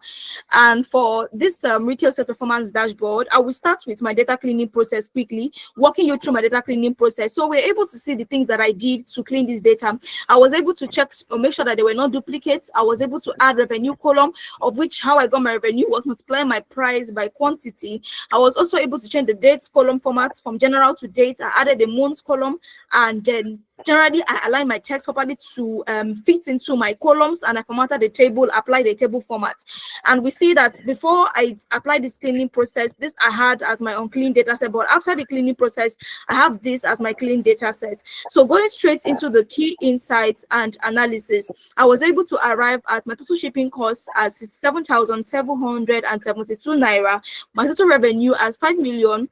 and for this retail sales performance dashboard, I will start with my data cleaning process quickly, walking you through my data cleaning process. So we're able to see the things that I did to clean this data. I was able to check or make sure that there were no duplicates. I was able to add revenue column, of which how I got my revenue was multiplying my price by quantity. I was also able to change the dates column format from general to date. I added a month column, and then generally I align my text properly to fit into my columns, and I formatted the table, applied the table format. And we see that before I applied this cleaning process, this I had as my unclean data set, but after the cleaning process, I have this as my clean data set. So going straight into the key insights and analysis, I was able to arrive at my total shipping costs as 7,772 naira, my total revenue as 5 million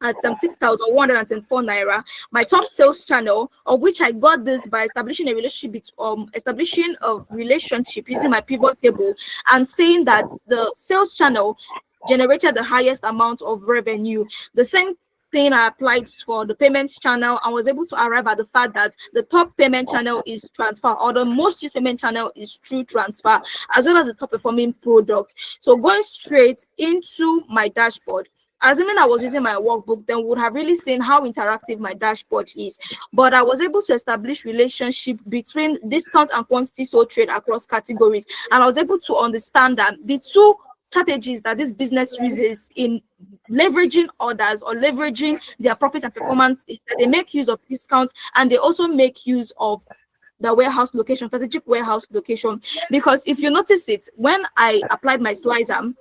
at 6,104 naira. My top sales channel, of which I got this by establishing a relationship using my pivot table and saying that the sales channel generated the highest amount of revenue. The same thing I applied for the payments channel. I was able to arrive at the fact that the top payment channel is transfer, or the most used payment channel is through transfer, as well as the top performing product. So going straight into my dashboard, assuming I was using my workbook, then would have really seen how interactive my dashboard is. But I was able to establish relationship between discount and quantity sold trade across categories, and I was able to understand that the two strategies that this business uses in leveraging orders or leveraging their profit and performance is that they make use of discounts, and they also make use of the warehouse location, strategic warehouse location. Because if you notice it, when I applied my slicer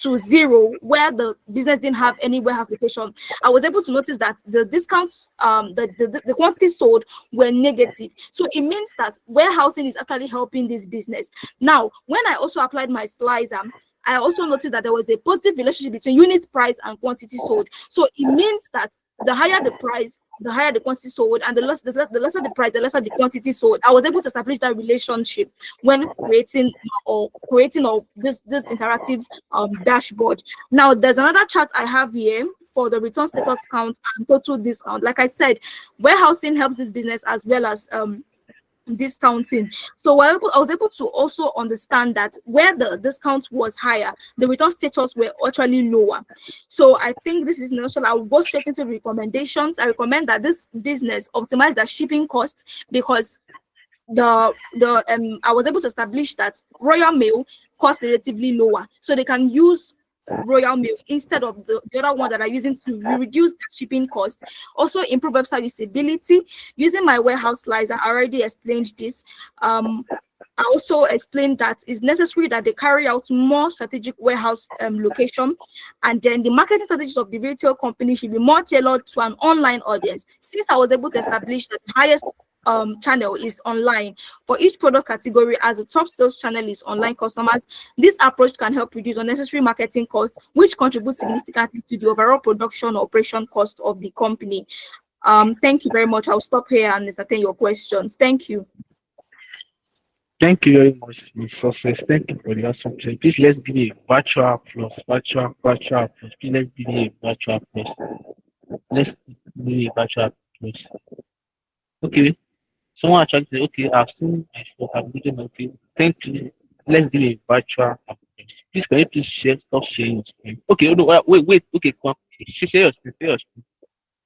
to zero, where the business didn't have any warehouse location, I was able to notice that the discounts, the quantities sold were negative. So it means that warehousing is actually helping this business. Now, when I also applied my slicer, I also noticed that there was a positive relationship between unit price and quantity sold. So it means that the higher the price, the higher the quantity sold, and the lesser the price, the lesser the quantity sold. I was able to establish that relationship when creating this interactive dashboard. Now, there's another chart I have here for the return status count and total discount. Like I said, warehousing helps this business as well as discounting. So I was able to also understand that where the discount was higher, the return status were actually lower. So I think this is natural. I will go straight into recommendations. I recommend that this business optimize their shipping costs, because I was able to establish that Royal Mail costs relatively lower, so they can use Royal Mail instead of the other one that are using to reduce the shipping cost. Also improve website usability using my warehouse slides. I already explained this. I also explained that it's necessary that they carry out more strategic warehouse location, and then the marketing strategies of the retail company should be more tailored to an online audience. Since I was able to establish that the highest channel is online for each product category, as the top sales channel is online customers, this approach can help reduce unnecessary marketing costs, which contributes significantly to the overall production operation cost of the company. Thank you very much. I'll stop here and entertain your questions. Thank you. Thank you very much, Ms. Success. Thank you for the awesome training. Please let's give me a virtual applause. Virtual applause. Please let's give me a virtual applause. Let's give me a virtual applause. Okay. Someone actually said, okay, I've seen my stuff, I'm reading my thing. Thank you. Let's do a virtual applause. Please, can you please stop sharing your screen? Okay, oh, no, wait, okay, come on. Share your screen, share your screen.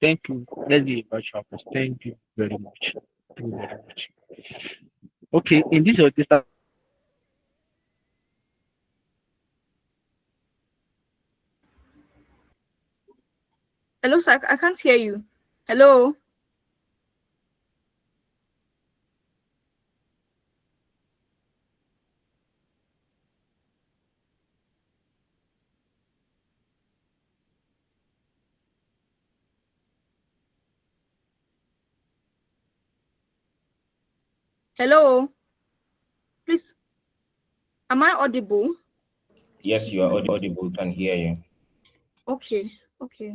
Thank you. Let's do a virtual applause. Thank you very much. Thank you very much. Okay, in this data. Hello, sir. I can't hear you. Hello. Hello. Please, am I audible? Yes, you are audible. Can hear you. Okay. Okay.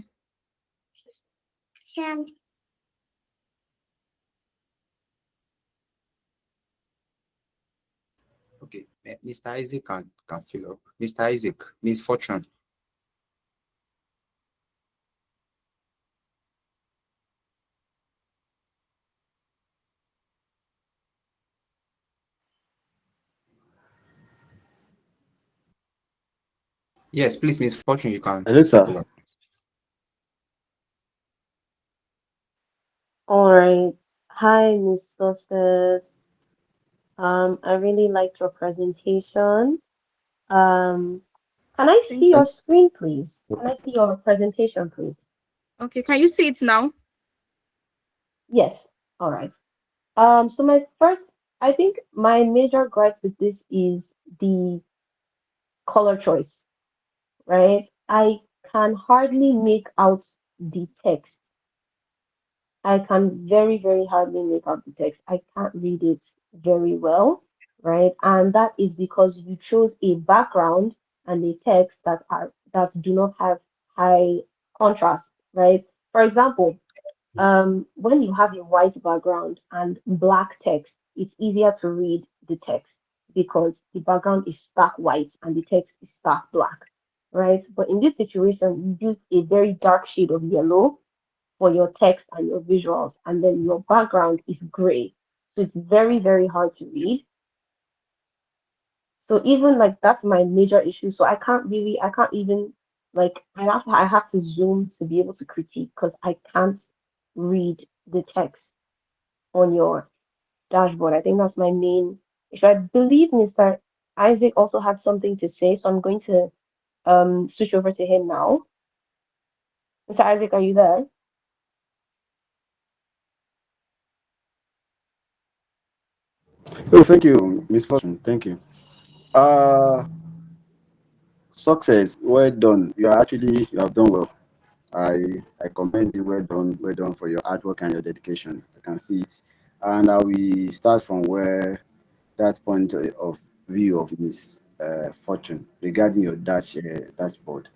Okay, Mr. Isaac can fill up. Mr. Isaac, Miss Fortune. Yes, please, Miss Fortune, you can. Hello, sir. fill up. All right. Hi, Miss Success. I really liked your presentation. Can I Thank see you. your screen, please? Can I see your presentation, please? Okay. Can you see it now? Yes. All right. So I think my major gripe with this is the color choice, right? I can hardly make out the text. I can very, very hardly make out the text. I can't read it very well, right? And that is because you chose a background and a text that do not have high contrast. right? For example, when you have a white background and black text, it's easier to read the text because the background is stark white and the text is stark black, right? But in this situation, you use a very dark shade of yellow for your text and your visuals, and then your background is gray. So it's very, very hard to read. So even like that's my major issue. So I can't even like I have to zoom to be able to critique because I can't read the text on your dashboard. I think that's my main issue. I believe Mr. Isaac also had something to say, so I'm going to switch over to him now. Mr. Isaac, are you there? Oh, thank you, Miss Fortune. Thank you. Uh, Success. Well done. You have done well. I commend you. Well done for your hard work and your dedication. I can see it. And I will start from where that point of view of Miss Fortune regarding your dashboard.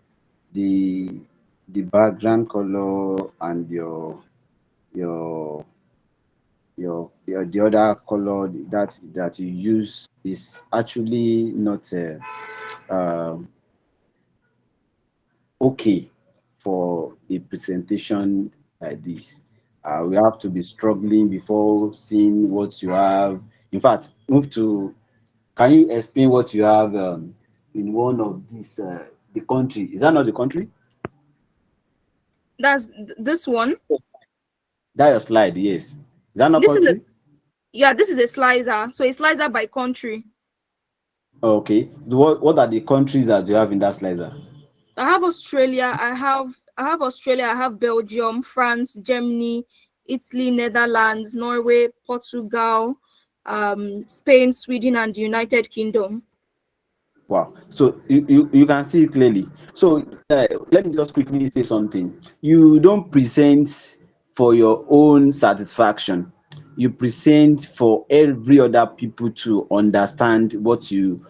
The the background color and your the other color that you use is actually not um okay for a presentation like this. We have to be struggling before seeing what you have. In fact, move to. Can you explain what you have in one of these? The country, is that not the country? That's this one. That your slide, yes. Is that not This is a country? yeah, this is a slicer. So a slicer by country. Okay. What are the countries that you have in that slider? I have Australia, I have Australia, I have Belgium, France, Germany, Italy, Netherlands, Norway, Portugal, Spain, Sweden, and the United Kingdom. Wow. So you can see it clearly. So let me just quickly say something. You don't present for your own satisfaction. You present for every other people to understand what you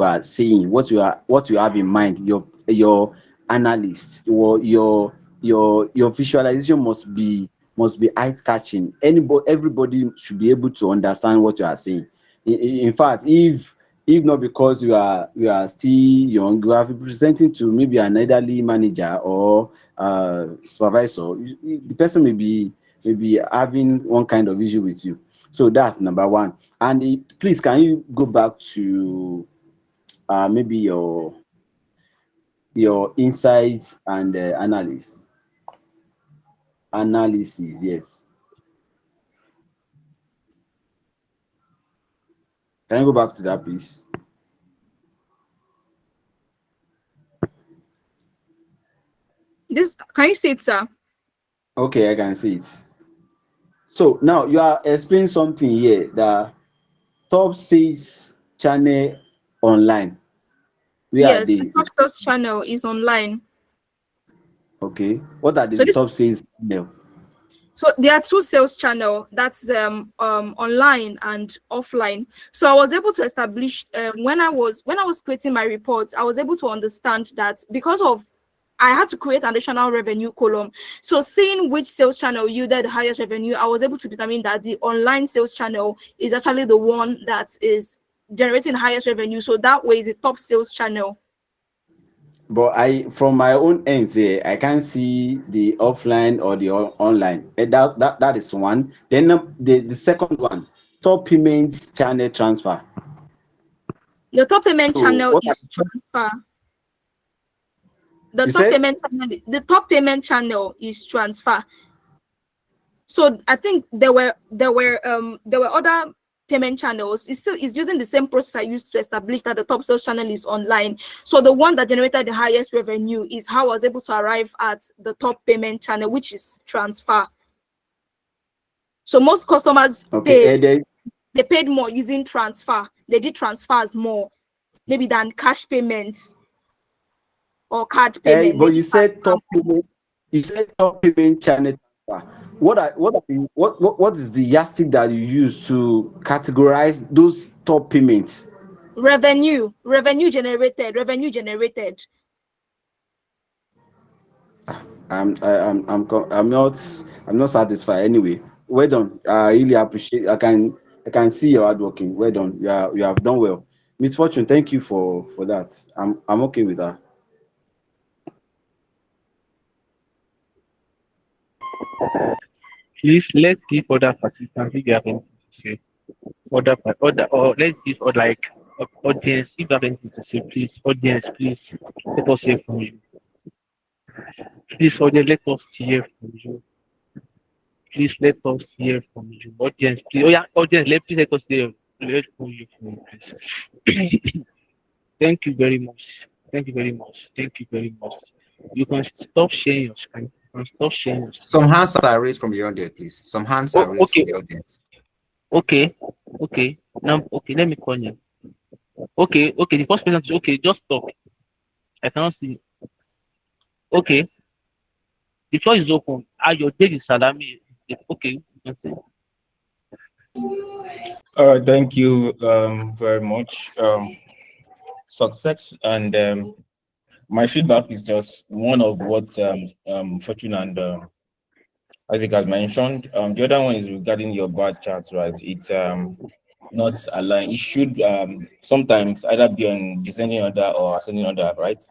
are saying, what you have in mind. Your analyst or your visualization must be eye catching. Everybody should be able to understand what you are saying. In fact, if not because you are still young, you are presenting to maybe an elderly manager or supervisor, the person may be having one kind of issue with you. So that's number one. And please, can you go back to maybe your insights and analysis? Yes. Can you go back to that, please? This can you see it, sir? Okay, I can see it. So now you are explaining something here that top sales channel online. Where are Yes, the they? top sales channel is online. Okay. What are So the this top sales channel? so there are two sales channel, that's online and offline. So I was able to establish when I was creating my reports, I was able to understand that because of I had to create an additional revenue column. So seeing which sales channel yielded the highest revenue, I was able to determine that the online sales channel is actually the one that is generating the highest revenue. So that way, the top sales channel. But from my own end here, I can't see the offline or the online. That is one. Then the second one, top payments channel transfer. The top payment So channel what are is transfer. you said? The top payment channel is transfer. So I think there were other payment channels. It's using the same process I used to establish that the top sales channel is online. So the one that generated the highest revenue is how I was able to arrive at the top payment channel, which is transfer. So most customers Okay. they paid more using transfer. They did transfers more, maybe than cash payments or card payment. But They you did said transfer. top payment. You said top payment channel transfer. What is the yardstick that you use to categorize those top payments? Revenue generated. I'm not satisfied anyway. Well done. I really appreciate. I can see your hard working. Well done. You have done well. Miss Fortune, thank you for that. I'm okay with that. Please let's give other participants if you have anything to say. Other or let's give or like audience if you have anything to say, please. Audience, please let us hear from you. Please, audience, let us hear from you. Please let us hear from you. Audience, please. Oh yeah, audience, please let us hear from you, please. Thank you very much. Thank you very much. Thank you very much. You can stop sharing your screen. You can stop sharing your Some screen. hands are raised from the audience, please. Some hands are Oh, raised from okay, the audience. okay, okay. Now, okay, let me call you. Okay, okay. The first person, okay, just stop. I cannot see. Okay, the floor is open. Your date is salami. Okay, you can say. All right, thank you very much. Success and my feedback is just one of what Fortune and Isaac has mentioned. The other one is regarding your bar charts, right? It's not aligned. It should sometimes either be on descending order or ascending order, right?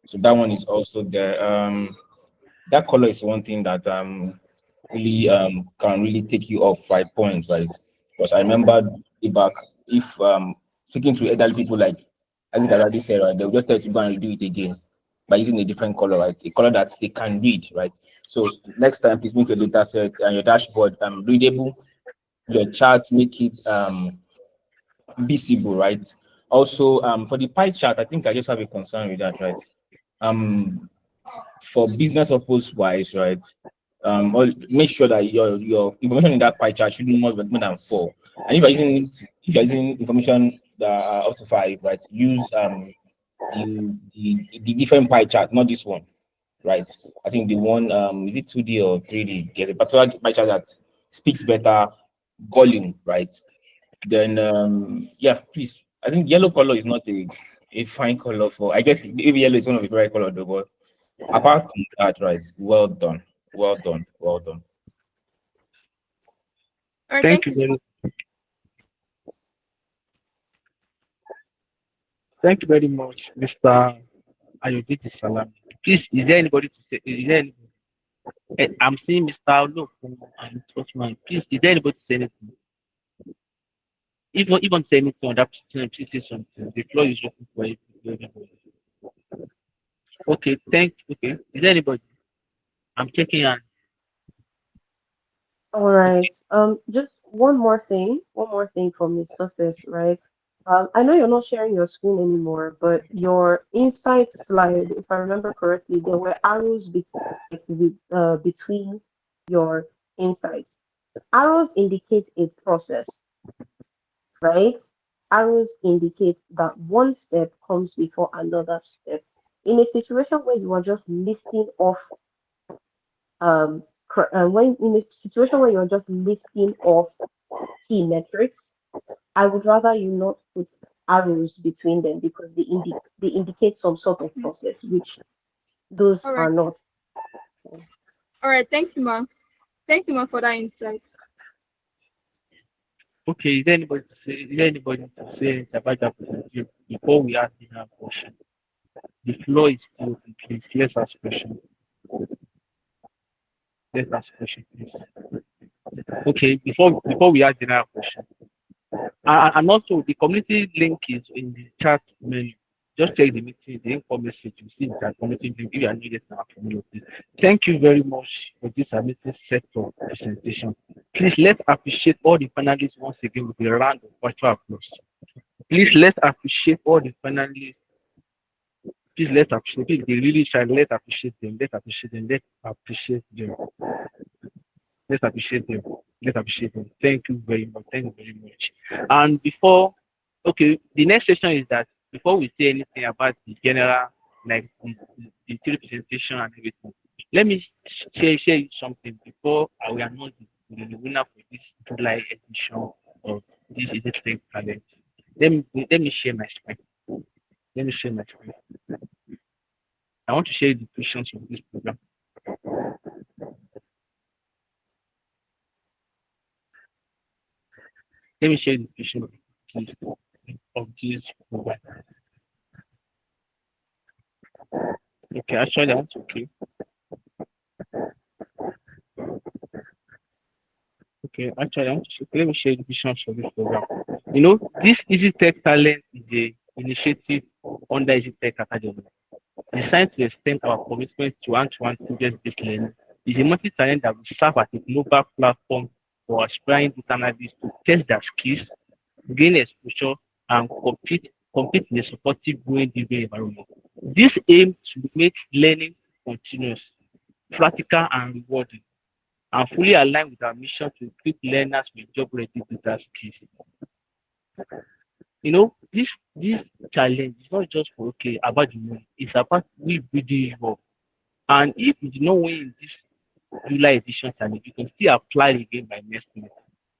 So that one is also there. That color is one thing that really can really take you off 5 points, right? Because I remember way back, if speaking to elderly people like as I already said, right, they'll just tell you to go and do it again by using a different color, right? A color that they can read, right? So next time, please make your data set and your dashboard readable. Your charts make it visible, right? Also, for the pie chart, I think I just have a concern with that, right? Um, for business purpose wise, right? Make sure that your information in that pie chart should be more than four. And if you're using information that are up to five, right? Use the different pie chart, not this one, right? I think the one is it 2D or 3D? There's a particular pie chart that speaks better volume, right? Then yeah, please. I think yellow color is not a fine color for. I guess maybe yellow is one of the bright color though, but apart from that, right? Well done, well done, well done. All right, Thank thank you you so very, thank you very much, Mr. Ayoditi Salami. Please, is there anybody to say? Is there anybody? I'm seeing Mr. Olokun and Osman. Please, is there anybody to say anything? If not even say anything on that position, please say something. The floor is open for everybody. Okay, okay. Is there anybody? I'm checking and All right. Just one more thing from Miss Success, right? I know you're not sharing your screen anymore, but your insight slide, if I remember correctly, there were arrows between your insights. Arrows indicate a process, right? Arrows indicate that one step comes before another step. In a situation where you are just listing off, when in a situation where you're just listing off key metrics, I would rather you not put arrows between them because they indicate some sort of much. process, which those All are right, not. all right. Thank you, ma'am. Thank you, ma'am, for that insight. okay. Is there anybody to say? Is there anybody to say anything about that presentation before we ask the next question? The floor is still open, please. Let's ask question. Let's ask question, please. Okay, before we ask the next question. And also the community link is in the chat menu. Just check the meeting, the info message. You see that community link if you are needed now community. Thank you very much for this amazing set of presentation. Please let's appreciate all the panelists once again with a round of virtual applause. Please let's appreciate all the panelists. Please let's appreciate. Please, they really try. Let's appreciate them. Let's appreciate them. Let's appreciate them. Let's appreciate them. Let's appreciate them. Thank you very much. Thank you very much. And before, okay, the next session is that before we say anything about the general, like the theory presentation and everything, let me share you something before I will announce the winner for this July edition of this EasyTech Talent. Let me share my screen. Let me share my screen. I want to share the questions of this program. Let me share the vision of this program. Okay, actually, I want to okay. Okay, actually, I want to let me share the vision for this program. This EasyTech Talent is a initiative under EasyTech Academy, designed to extend our commitment to one-to-one project-based learning. It's a multi-talent that will serve as a global platform for aspiring data analysts to test their skills, gain exposure, and compete in a supportive, growing environment. This aims to make learning continuous, practical, and rewarding, and fully aligned with our mission to equip learners with job-ready data skills. This challenge is not just for okay about the money; it's about we building you up. And if you do not win in this July edition challenge, you can still apply again by next month.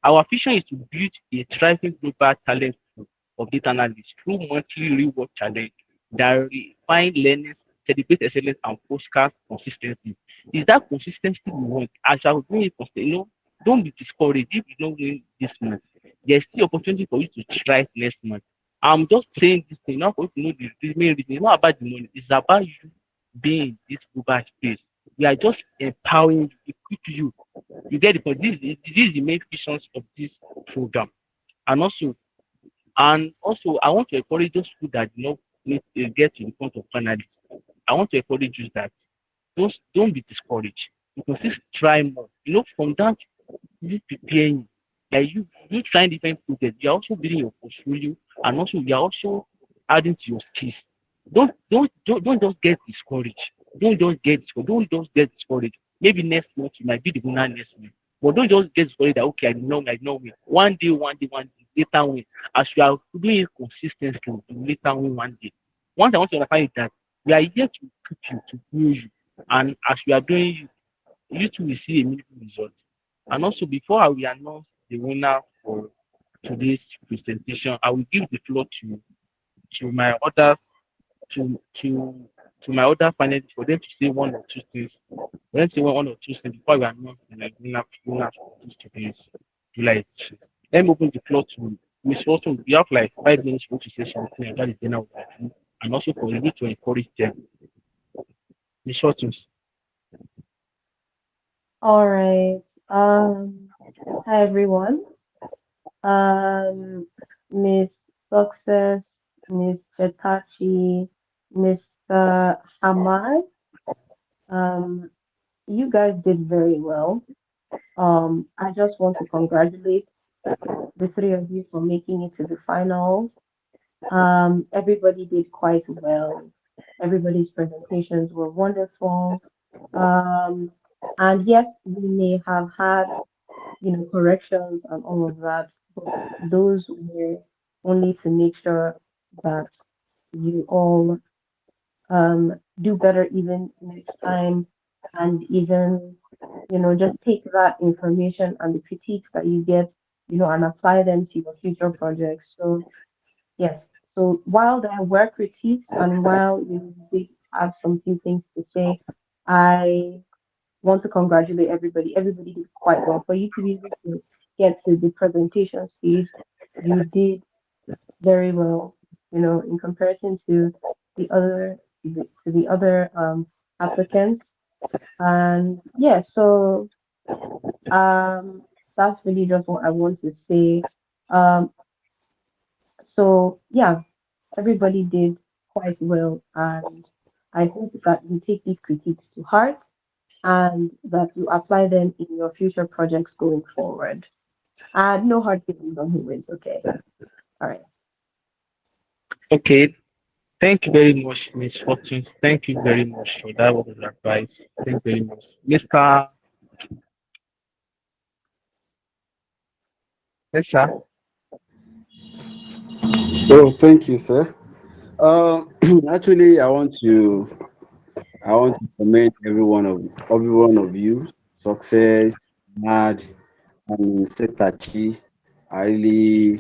Our vision is to build a thriving global talent pool of data analysts through monthly reward challenge that refine learners, celebrate excellence, and foster consistency. Is that consistency we want? As I was doing it, don't be discouraged if you don't win this month. There's still opportunity for you to try next month. I'm just saying this thing, not for you to know the main reason. It's not about the money, it's about you being in this global space. We are just empowering you, equip you. You get it? Because this is the main visions of this program. And also I want to encourage those people that do not need to get to the point of finalists. I want to encourage you that don't be discouraged. You can still try more. From that you preparing, like you trying different projects, you're also building your portfolio, and also you're also adding to your skills. Don't just get discouraged. Don't just get discouraged. Maybe next month you might be the winner next month. But don't just get discouraged that okay, I know win. One day, later win. As you are doing it consistently, you later win one day. One thing I want to understand is that we are here to equip you, to grow you. And as we are doing it, you too will see a meaningful result. And also, before I will announce the winner for today's presentation, I will give the floor to my other to my other panelists for them to say one or two things. For them to say one or two things before we announce the winner for this today's July edition. Let me open the floor to Miss Watson. You have like 5 minutes for you to say something about the dinner with you, and also for you to encourage them. Miss Watson. All right. Hi everyone. Miss Success, Miss Betachi, Mr. Hamad. You guys did very well. I just want to congratulate the three of you for making it to the finals. Everybody did quite well. Everybody's presentations were wonderful. Um, and yes, we may have had, corrections and all of that, but those were only to make sure that you all do better even next time, and even, just take that information and the critiques that you get, and apply them to your future projects. So yes. So while there were critiques and while you did have some few things to say, I want to congratulate everybody. Everybody did quite well. For you to be able to get to the presentation stage, you did very well, in comparison to the other applicants. And yeah, so that's really just what I want to say. Um, so yeah, everybody did quite well, and I hope that you take these critiques to heart and that you apply them in your future projects going forward. And no hard feelings on who wins, okay? All right. Okay. Thank you very much, Miss Fortune. Thank you very much for that word of advice. Thank you very much. Mr. Yes, sir. Oh, thank you, sir. Actually, I want to commend every one of you. Success, Mad, and Setachi. I really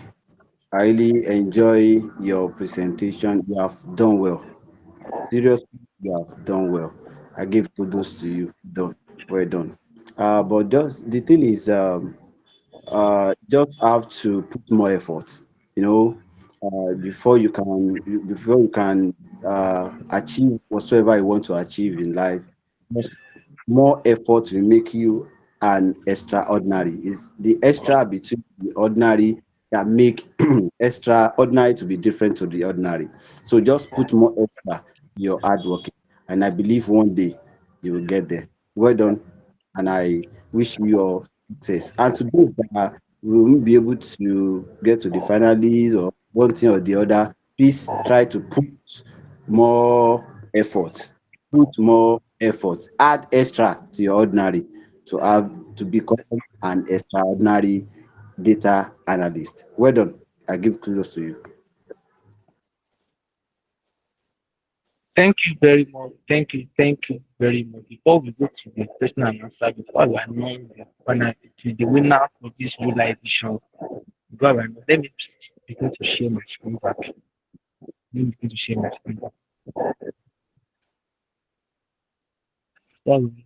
I really enjoy your presentation. You have done well. Seriously, you have done well. I give kudos to you. Done. Well done. But just the thing is, just have to put more effort, you know, before you can achieve whatsoever you want to achieve in life. Just more effort will make you an extraordinary. It's the extra between the ordinary that make extraordinary to be different to the ordinary. So just put more extra in your hard working, and I believe one day you will get there. Well done, and I wish you your success. And to those that will not be able to get to the finalists or one thing or the other, please try to put more effort. Put more effort. Add extra to your ordinary to have to become an extraordinary data analyst. Well done. I give kudos to you. Thank you very much. Thank you very much. Before we go to the question and answer, before I announce the winner for this July edition, let me begin to share my screen back. Let me begin to share my screen back. Sorry.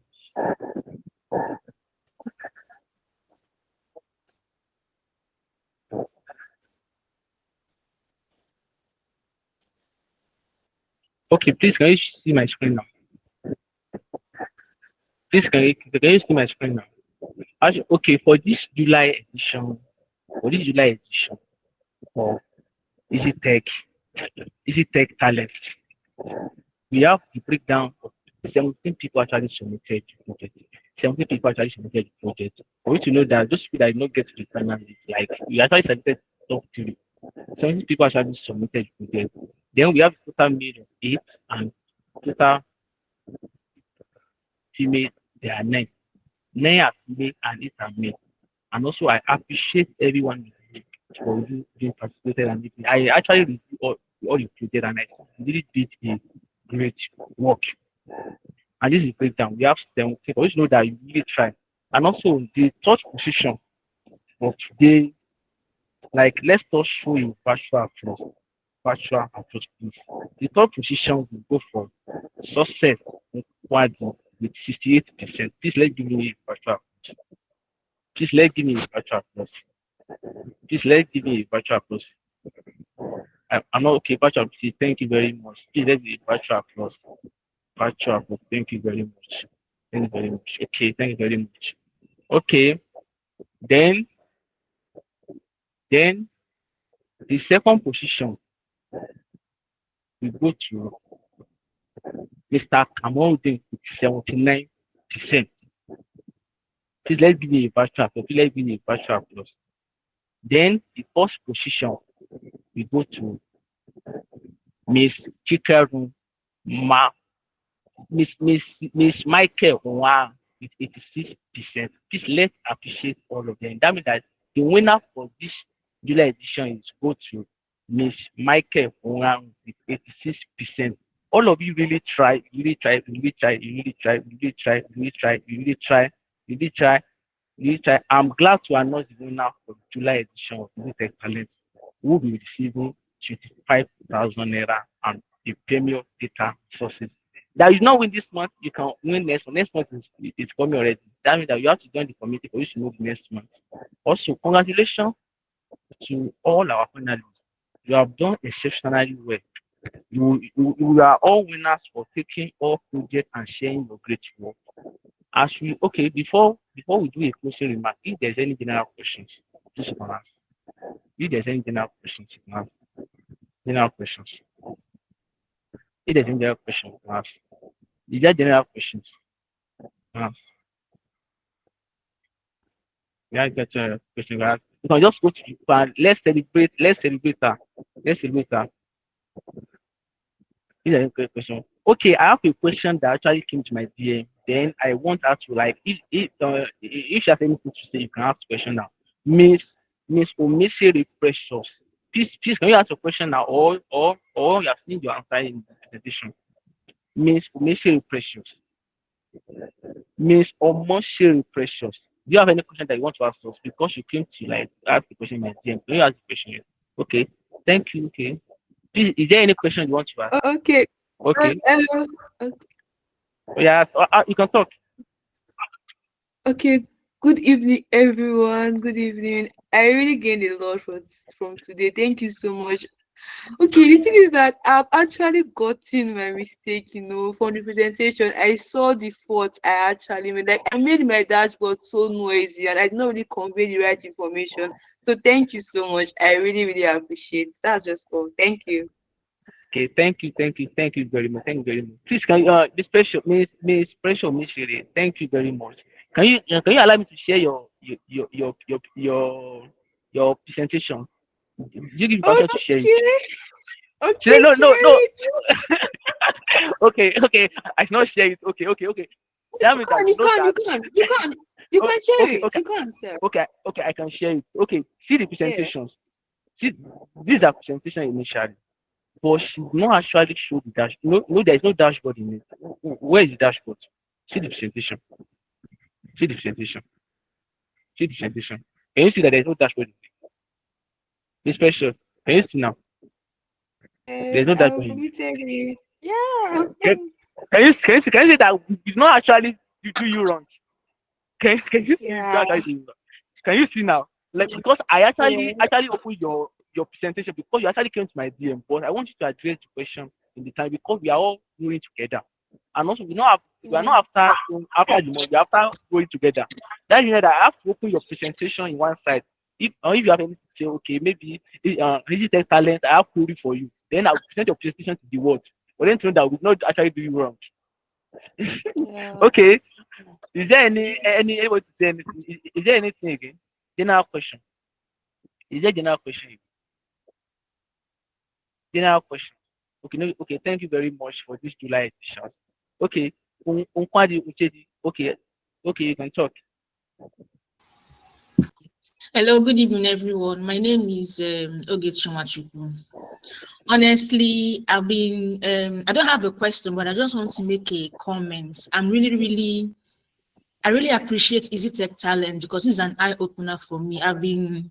Okay, please can you see my screen now? Please can you see my screen now? Actually, okay, for this July edition of EasyTech EasyTech Talent, we have the breakdown of 17 people actually submitted the project. 17 people actually submitted the project. For you to know that those people that did not get to the final list, like we actually selected top three. 17 people actually submitted the project. Then we have total male of 8 and total female, they are 9. 9 are female and 8 are male. And also I appreciate everyone for you being participated and everything. I actually review all you project and I really did a great work. And this is a breakdown. We have 17. For you to know that you really try. And also the third position of today, like let's just show you virtual applause. Virtual applause, please. The third position will go for success Wadi with 68%. Please let's give me a virtual applause. Please let's give me a virtual applause. Please let's give me a virtual applause. I'm not okay, virtual applause. Thank you very much. Please let's give a virtual applause. Virtual applause. Thank you very much. Thank you very much. Okay, thank you very much. Okay, then the second position we go to Mr. Kamaldin with 79%. Please let's give me a virtual applause. Please let's give me a virtual applause. Then the first position we go to Miss Chikaru Ma Miss Michael Owa with 86%. Please let's appreciate all of them. That means that the winner for this July edition is go to Miss Michael Owa with 86%. All of you really try, really try, really try, really try, really try, really try, really try, really try, really try. I'm glad to announce the winner for the July edition of EasyTech Talent, who will be receiving 25,000 naira and a premium data sources. That you not win this month, you can win next month. Next month is coming already. That means that you have to join the committee for you to move next month. Also, congratulations to all our finalists. You have done exceptionally well. You are all winners for taking all projects and sharing your great work. As we okay, before we do a closing remark, if there's any general questions, please you can ask. If there's any general questions, you can ask. General questions. If there's any general questions, you can ask. Is there general questions? Ask. Yeah, get a question. Ask. You can just go to the plan. Let's celebrate. Let's celebrate her. Let's celebrate her. Is there any question? Okay, I have a question that actually came to my DM. Then I want her to like if she has anything to say, you can ask question now. Miss Omisiri Precious. Please can you ask your question now or you have seen your answer in the presentation? Miss Omisiri Precious. Miss Omoshiri Precious. Do you have any question that you want to ask us? Because you came to like ask the question in my DM. Can you ask the question? Okay. Thank you. Okay. Please, is there any question you want to ask? Okay. Okay. Okay. Yeah, you can talk. Okay. Good evening, everyone. Good evening. I really gained a lot from today. Thank you so much. Okay, the thing is that I've actually gotten my mistake, from the presentation. I saw the fault I actually made. Like, I made my dashboard so noisy and I did not really convey the right information. So thank you so much. I really, really appreciate it. That's just all. Thank you. Okay, thank you very much. Thank you very much. Please, can you, this special Miss Special Miss Shiri, thank you very much. Can you allow me to share your presentation? Do you give me permission to share it? Okay. Share, Okay, no, no, no. share it. Okay, I should not share it. Okay. That You means that can, you you know can, you that. can, you can, you Oh, can share okay, it. okay, You can, sir. okay, I can share it. Okay, see the Yeah. presentations. See, these are presentation initially, but she did not actually show the dash. No, there is no dashboard in it. Where is the dashboard? See the presentation. See the presentation. See the presentation. Can you see that there is no dashboard in it? This special. Can you see now? There is Yes, no I've dashboard in it. muted it. Yeah. Can, can you see that we did not actually do you wrong? Can you see Yeah. that actually do you wrong? Can you see now? Like, because I Yeah. actually opened your presentation because you actually came to my DM, but I want you to address the question in the time because we are all growing together, and also we are Yeah. not after the month, we are after growing together. That you know that I have to open your presentation in one side. If you have anything to say, okay, maybe EasyTech Talent, I have query for you. Then I'll present your presentation to the world. But then to know that we not actually do you wrong. Yeah. Okay. Is there anybody to say anything? Is there anything again? General question. Is there general question? General question. Okay, no, okay, thank you very much for this July edition. Okay, Unkwadi Uchedi. Okay, you can talk. Hello, good evening, everyone. My name is Ogechumachukwu. Honestly, I don't have a question, but I just want to make a comment. I really appreciate EasyTech Talent because it's an eye opener for me. I've been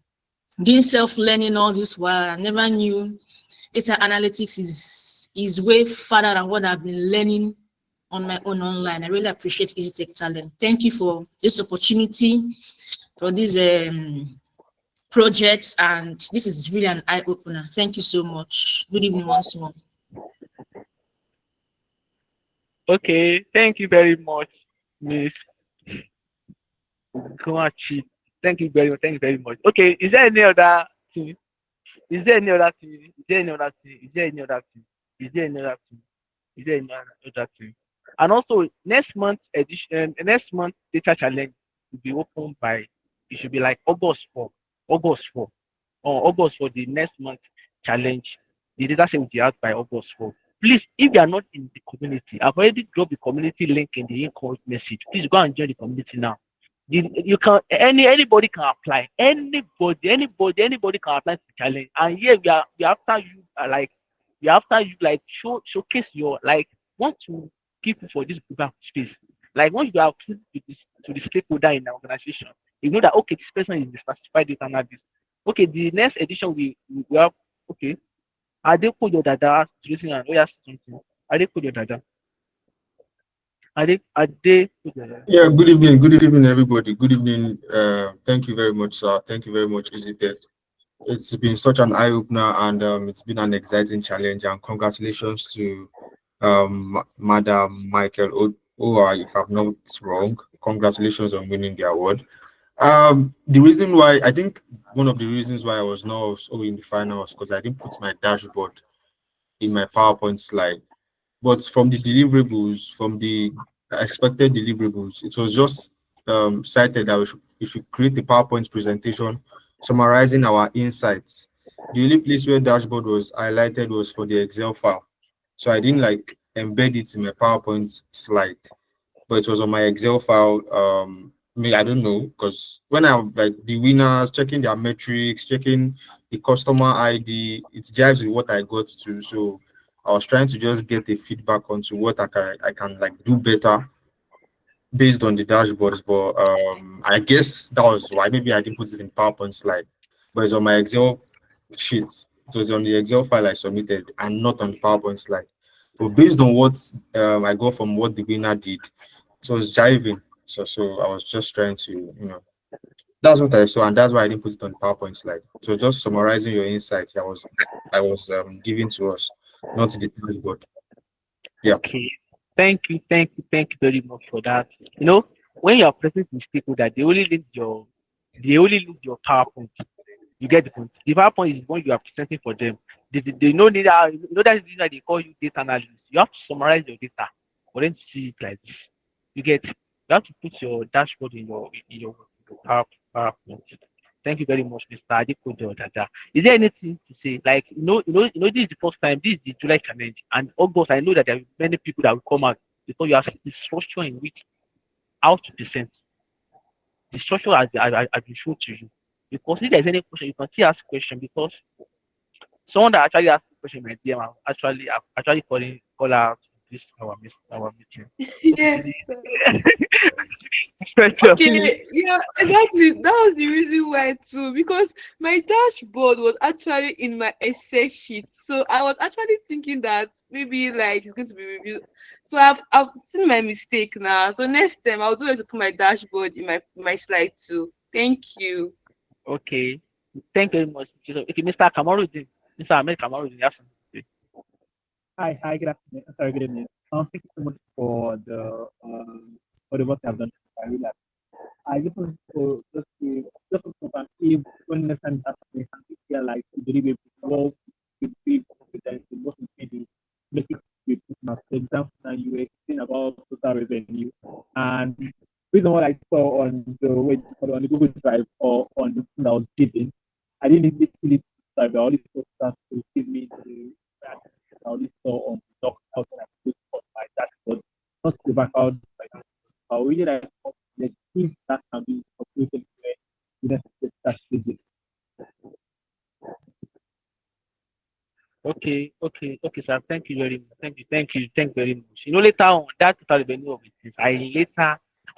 doing self-learning all this while. I never knew data analytics is way farther than what I've been learning on my own online. I really appreciate EasyTech Talent. Thank you for this opportunity, for these projects, and this is really an eye opener. Thank you so much. Good evening once more. Okay, thank you very much, Miss Kumachi. Thank you very much. Thank you very much. Okay, is there any other thing? Is there any other thing? Is there any other thing? Is there any other thing? Is there any other thing? Is there any other thing? And also next month data challenge will be opened by it should be like August 4. August 4. Or August for the next month challenge. The data set will be out by August 4. Please, if you are not in the community, I've already dropped the community link in the in-course message. Please go and join the community now. You can anybody can apply. Anybody can apply to the challenge. And here we are after you like we are after you like showcase your like want to keep for this global space. Like once you are to the stakeholder in the organization, you know that okay, this person is the certified data analyst. Okay, the next edition we have okay. Adekoyo Dada raising an oh yeah something. Adekoyo Dada. Adekoyo Dada. Yeah, good evening, everybody. Good evening. Thank you very much, sir. Thank you very much, EasyTech. It's been such an eye opener, and it's been an exciting challenge. And congratulations to Madam Michael Owa, if I'm not wrong. Congratulations on winning the award. The reason why I think one of the reasons why I was not also in the final was because I didn't put my dashboard in my PowerPoint slide. But from the deliverables, from the expected deliverables, it was just cited that we should create a PowerPoint presentation summarizing our insights. The only place where dashboard was highlighted was for the Excel file. So I didn't like embed it in my PowerPoint slide, but it was on my Excel file. I don't know, because when I like the winners, checking their metrics, checking the customer ID, it jives with what I got to. So I was trying to just get a feedback onto what I can like do better based on the dashboards. But I guess that was why maybe I didn't put it in PowerPoint slide, but it's on my Excel sheet. It was on the Excel file I submitted and not on the PowerPoint slide. But based on what I got from what the winner did, it was jiving. So I was just trying to, that's what I saw, and that's why I didn't put it on PowerPoint slide. So just summarizing your insights I was giving to us, not the dashboard. Yeah. Okay. Thank you very much for that. You know, when you are presenting with people that they only need your PowerPoint. You get the point. The PowerPoint is when you are presenting for them. They know need that is the reason why they call you data analyst. You have to summarize your data for them to see it like this. You get. You have to put your dashboard in your PowerPoint. Thank you very much, Mr. Adekojo Dada. Is there anything to say? Like this is the first time. This is the July challenge, and August. I know that there are many people that will come out because you have the structure in which how to present. The structure has been shown to you. Because if there's any question, you can still ask question because someone that actually asked the question in my DM, I'm actually call out this our meeting. Yes. Special, please. Okay, yeah, exactly. That was the reason why too, because my dashboard was actually in my Excel sheet. So I was actually thinking that maybe like it's going to be reviewed. So I've seen my mistake now. So next time I'll do it to put my dashboard in my slide too. Thank you. Okay. Thank you very much. Okay, Mr. Kamarudin. Mr. Ahmed Kamarudin, you have something to say. Hi, good afternoon. Sorry, good evening. Thank you so much for the work I've done. I really I just want to just to confirm if when next time that happens, and if you are like to deliver what you be confident in what you can do, make it with for example, now you were saying about total revenue, and based on what I saw on the Google Drive or on the thing that was given, I didn't literally drive. I only saw that to give me the I only saw on the doc how can I put on my dashboard, not to back out. I really like the things that can be incorporated where you necessarily start using. Okay, sir. Thank you very much. Thank you very much. Later on that total revenue of it, I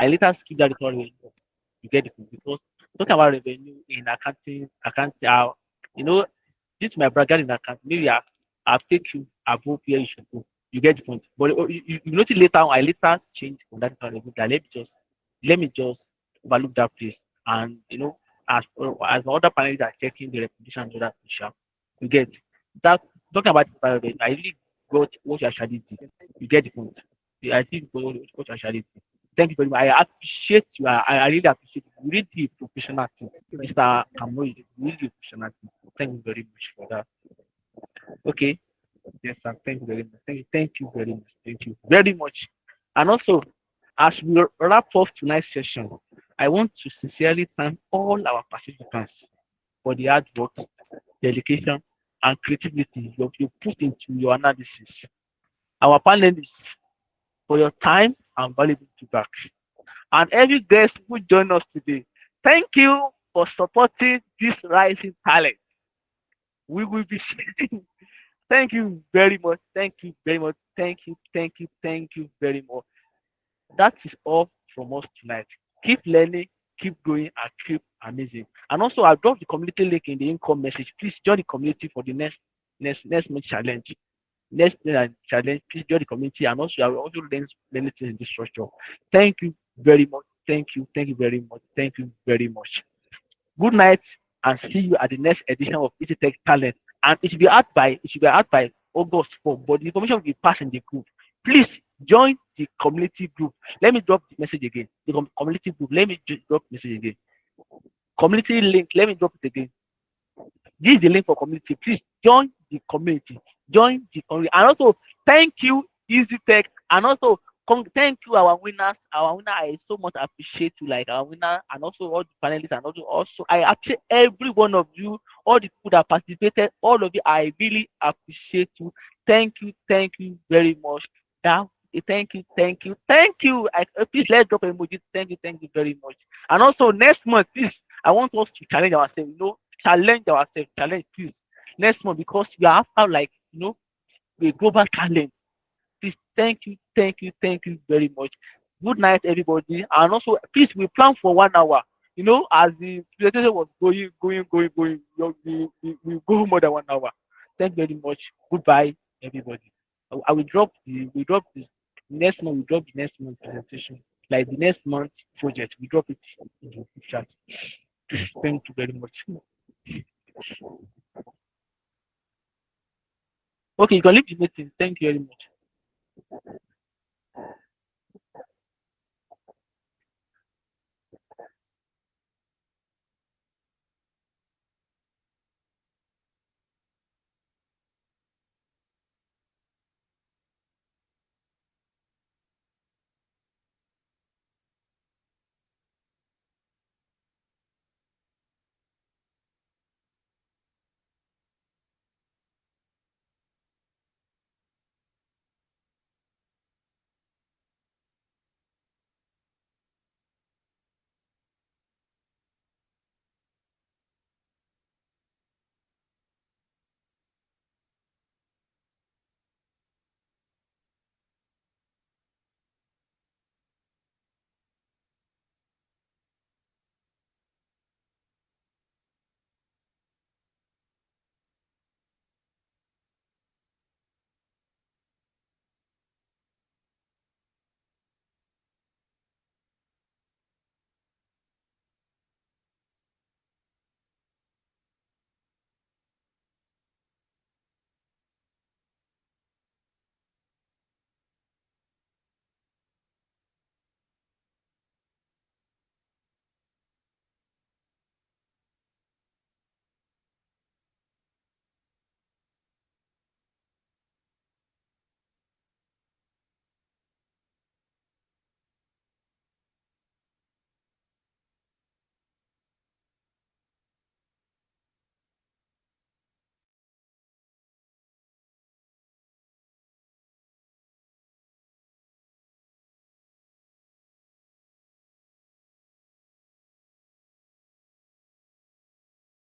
later skip that total revenue. You get it because talking about revenue in accounting, you know, due to my background in accounting, maybe I've taken you above where you should go. You get the point. But you notice later on, I later changed from that total revenue. That let me just overlook that place, and as my other panelists are checking the reputation and other things, you get that talking about total revenue, I really got what you actually did. You get the point. I think what you actually did. Thank you very much. I appreciate you. I really appreciate you. You really did a professional thing. Mr. Kamro, you really did a professional thing. Thank you very much for that. Okay. Yes, sir. Thank you very much. Thank you very much. Thank you very much. And also, as we wrap up tonight's session, I want to sincerely thank all our participants for the hard work, dedication, and creativity you put into your analysis. Our panelists for your time and valuable feedback. And every guest who joined us today, thank you for supporting this rising talent. We will be sharing. Thank you very much. Thank you very much. Thank you very much. That is all from us tonight. Keep learning, keep growing, and keep amazing. And also, I'll drop the community link in the income message. Please join the community for the next month challenge. Next challenge, please join the community, and also I will also learn many things in this structure. Thank you very much. Thank you very much. Thank you very much. Good night, and see you at the next edition of EasyTech Talent. And it should be out by August 4th, but the information will be passed in the group. Please join the community group. Let me drop the message again. The community group. Let me drop the message again. Community link. Let me drop it again. This is the link for community. Please join the community. Join the community. And also, thank you, EasyTech. And also, thank you, our winners. Our winner, I so much appreciate you, like our winner, and also all the panelists, and also I appreciate every one of you, all the people that participated, all of you. I really appreciate you. Thank you very much. Yeah, thank you. Please let's drop emoji. Thank you very much. And also next month, please, I want us to challenge ourselves. Challenge ourselves. Challenge, please. Next month, because we are after like a global talent. Please, thank you very much. Good night, everybody. And also, please, we plan for 1 hour. As the presentation was going, we go more than 1 hour. Thank you very much. Goodbye, everybody. I will drop the we drop this next month. We drop the next month presentation. like the next month project, we drop it in the group chat. Thank you very much. Okay, you can leave the meeting. Thank you very much.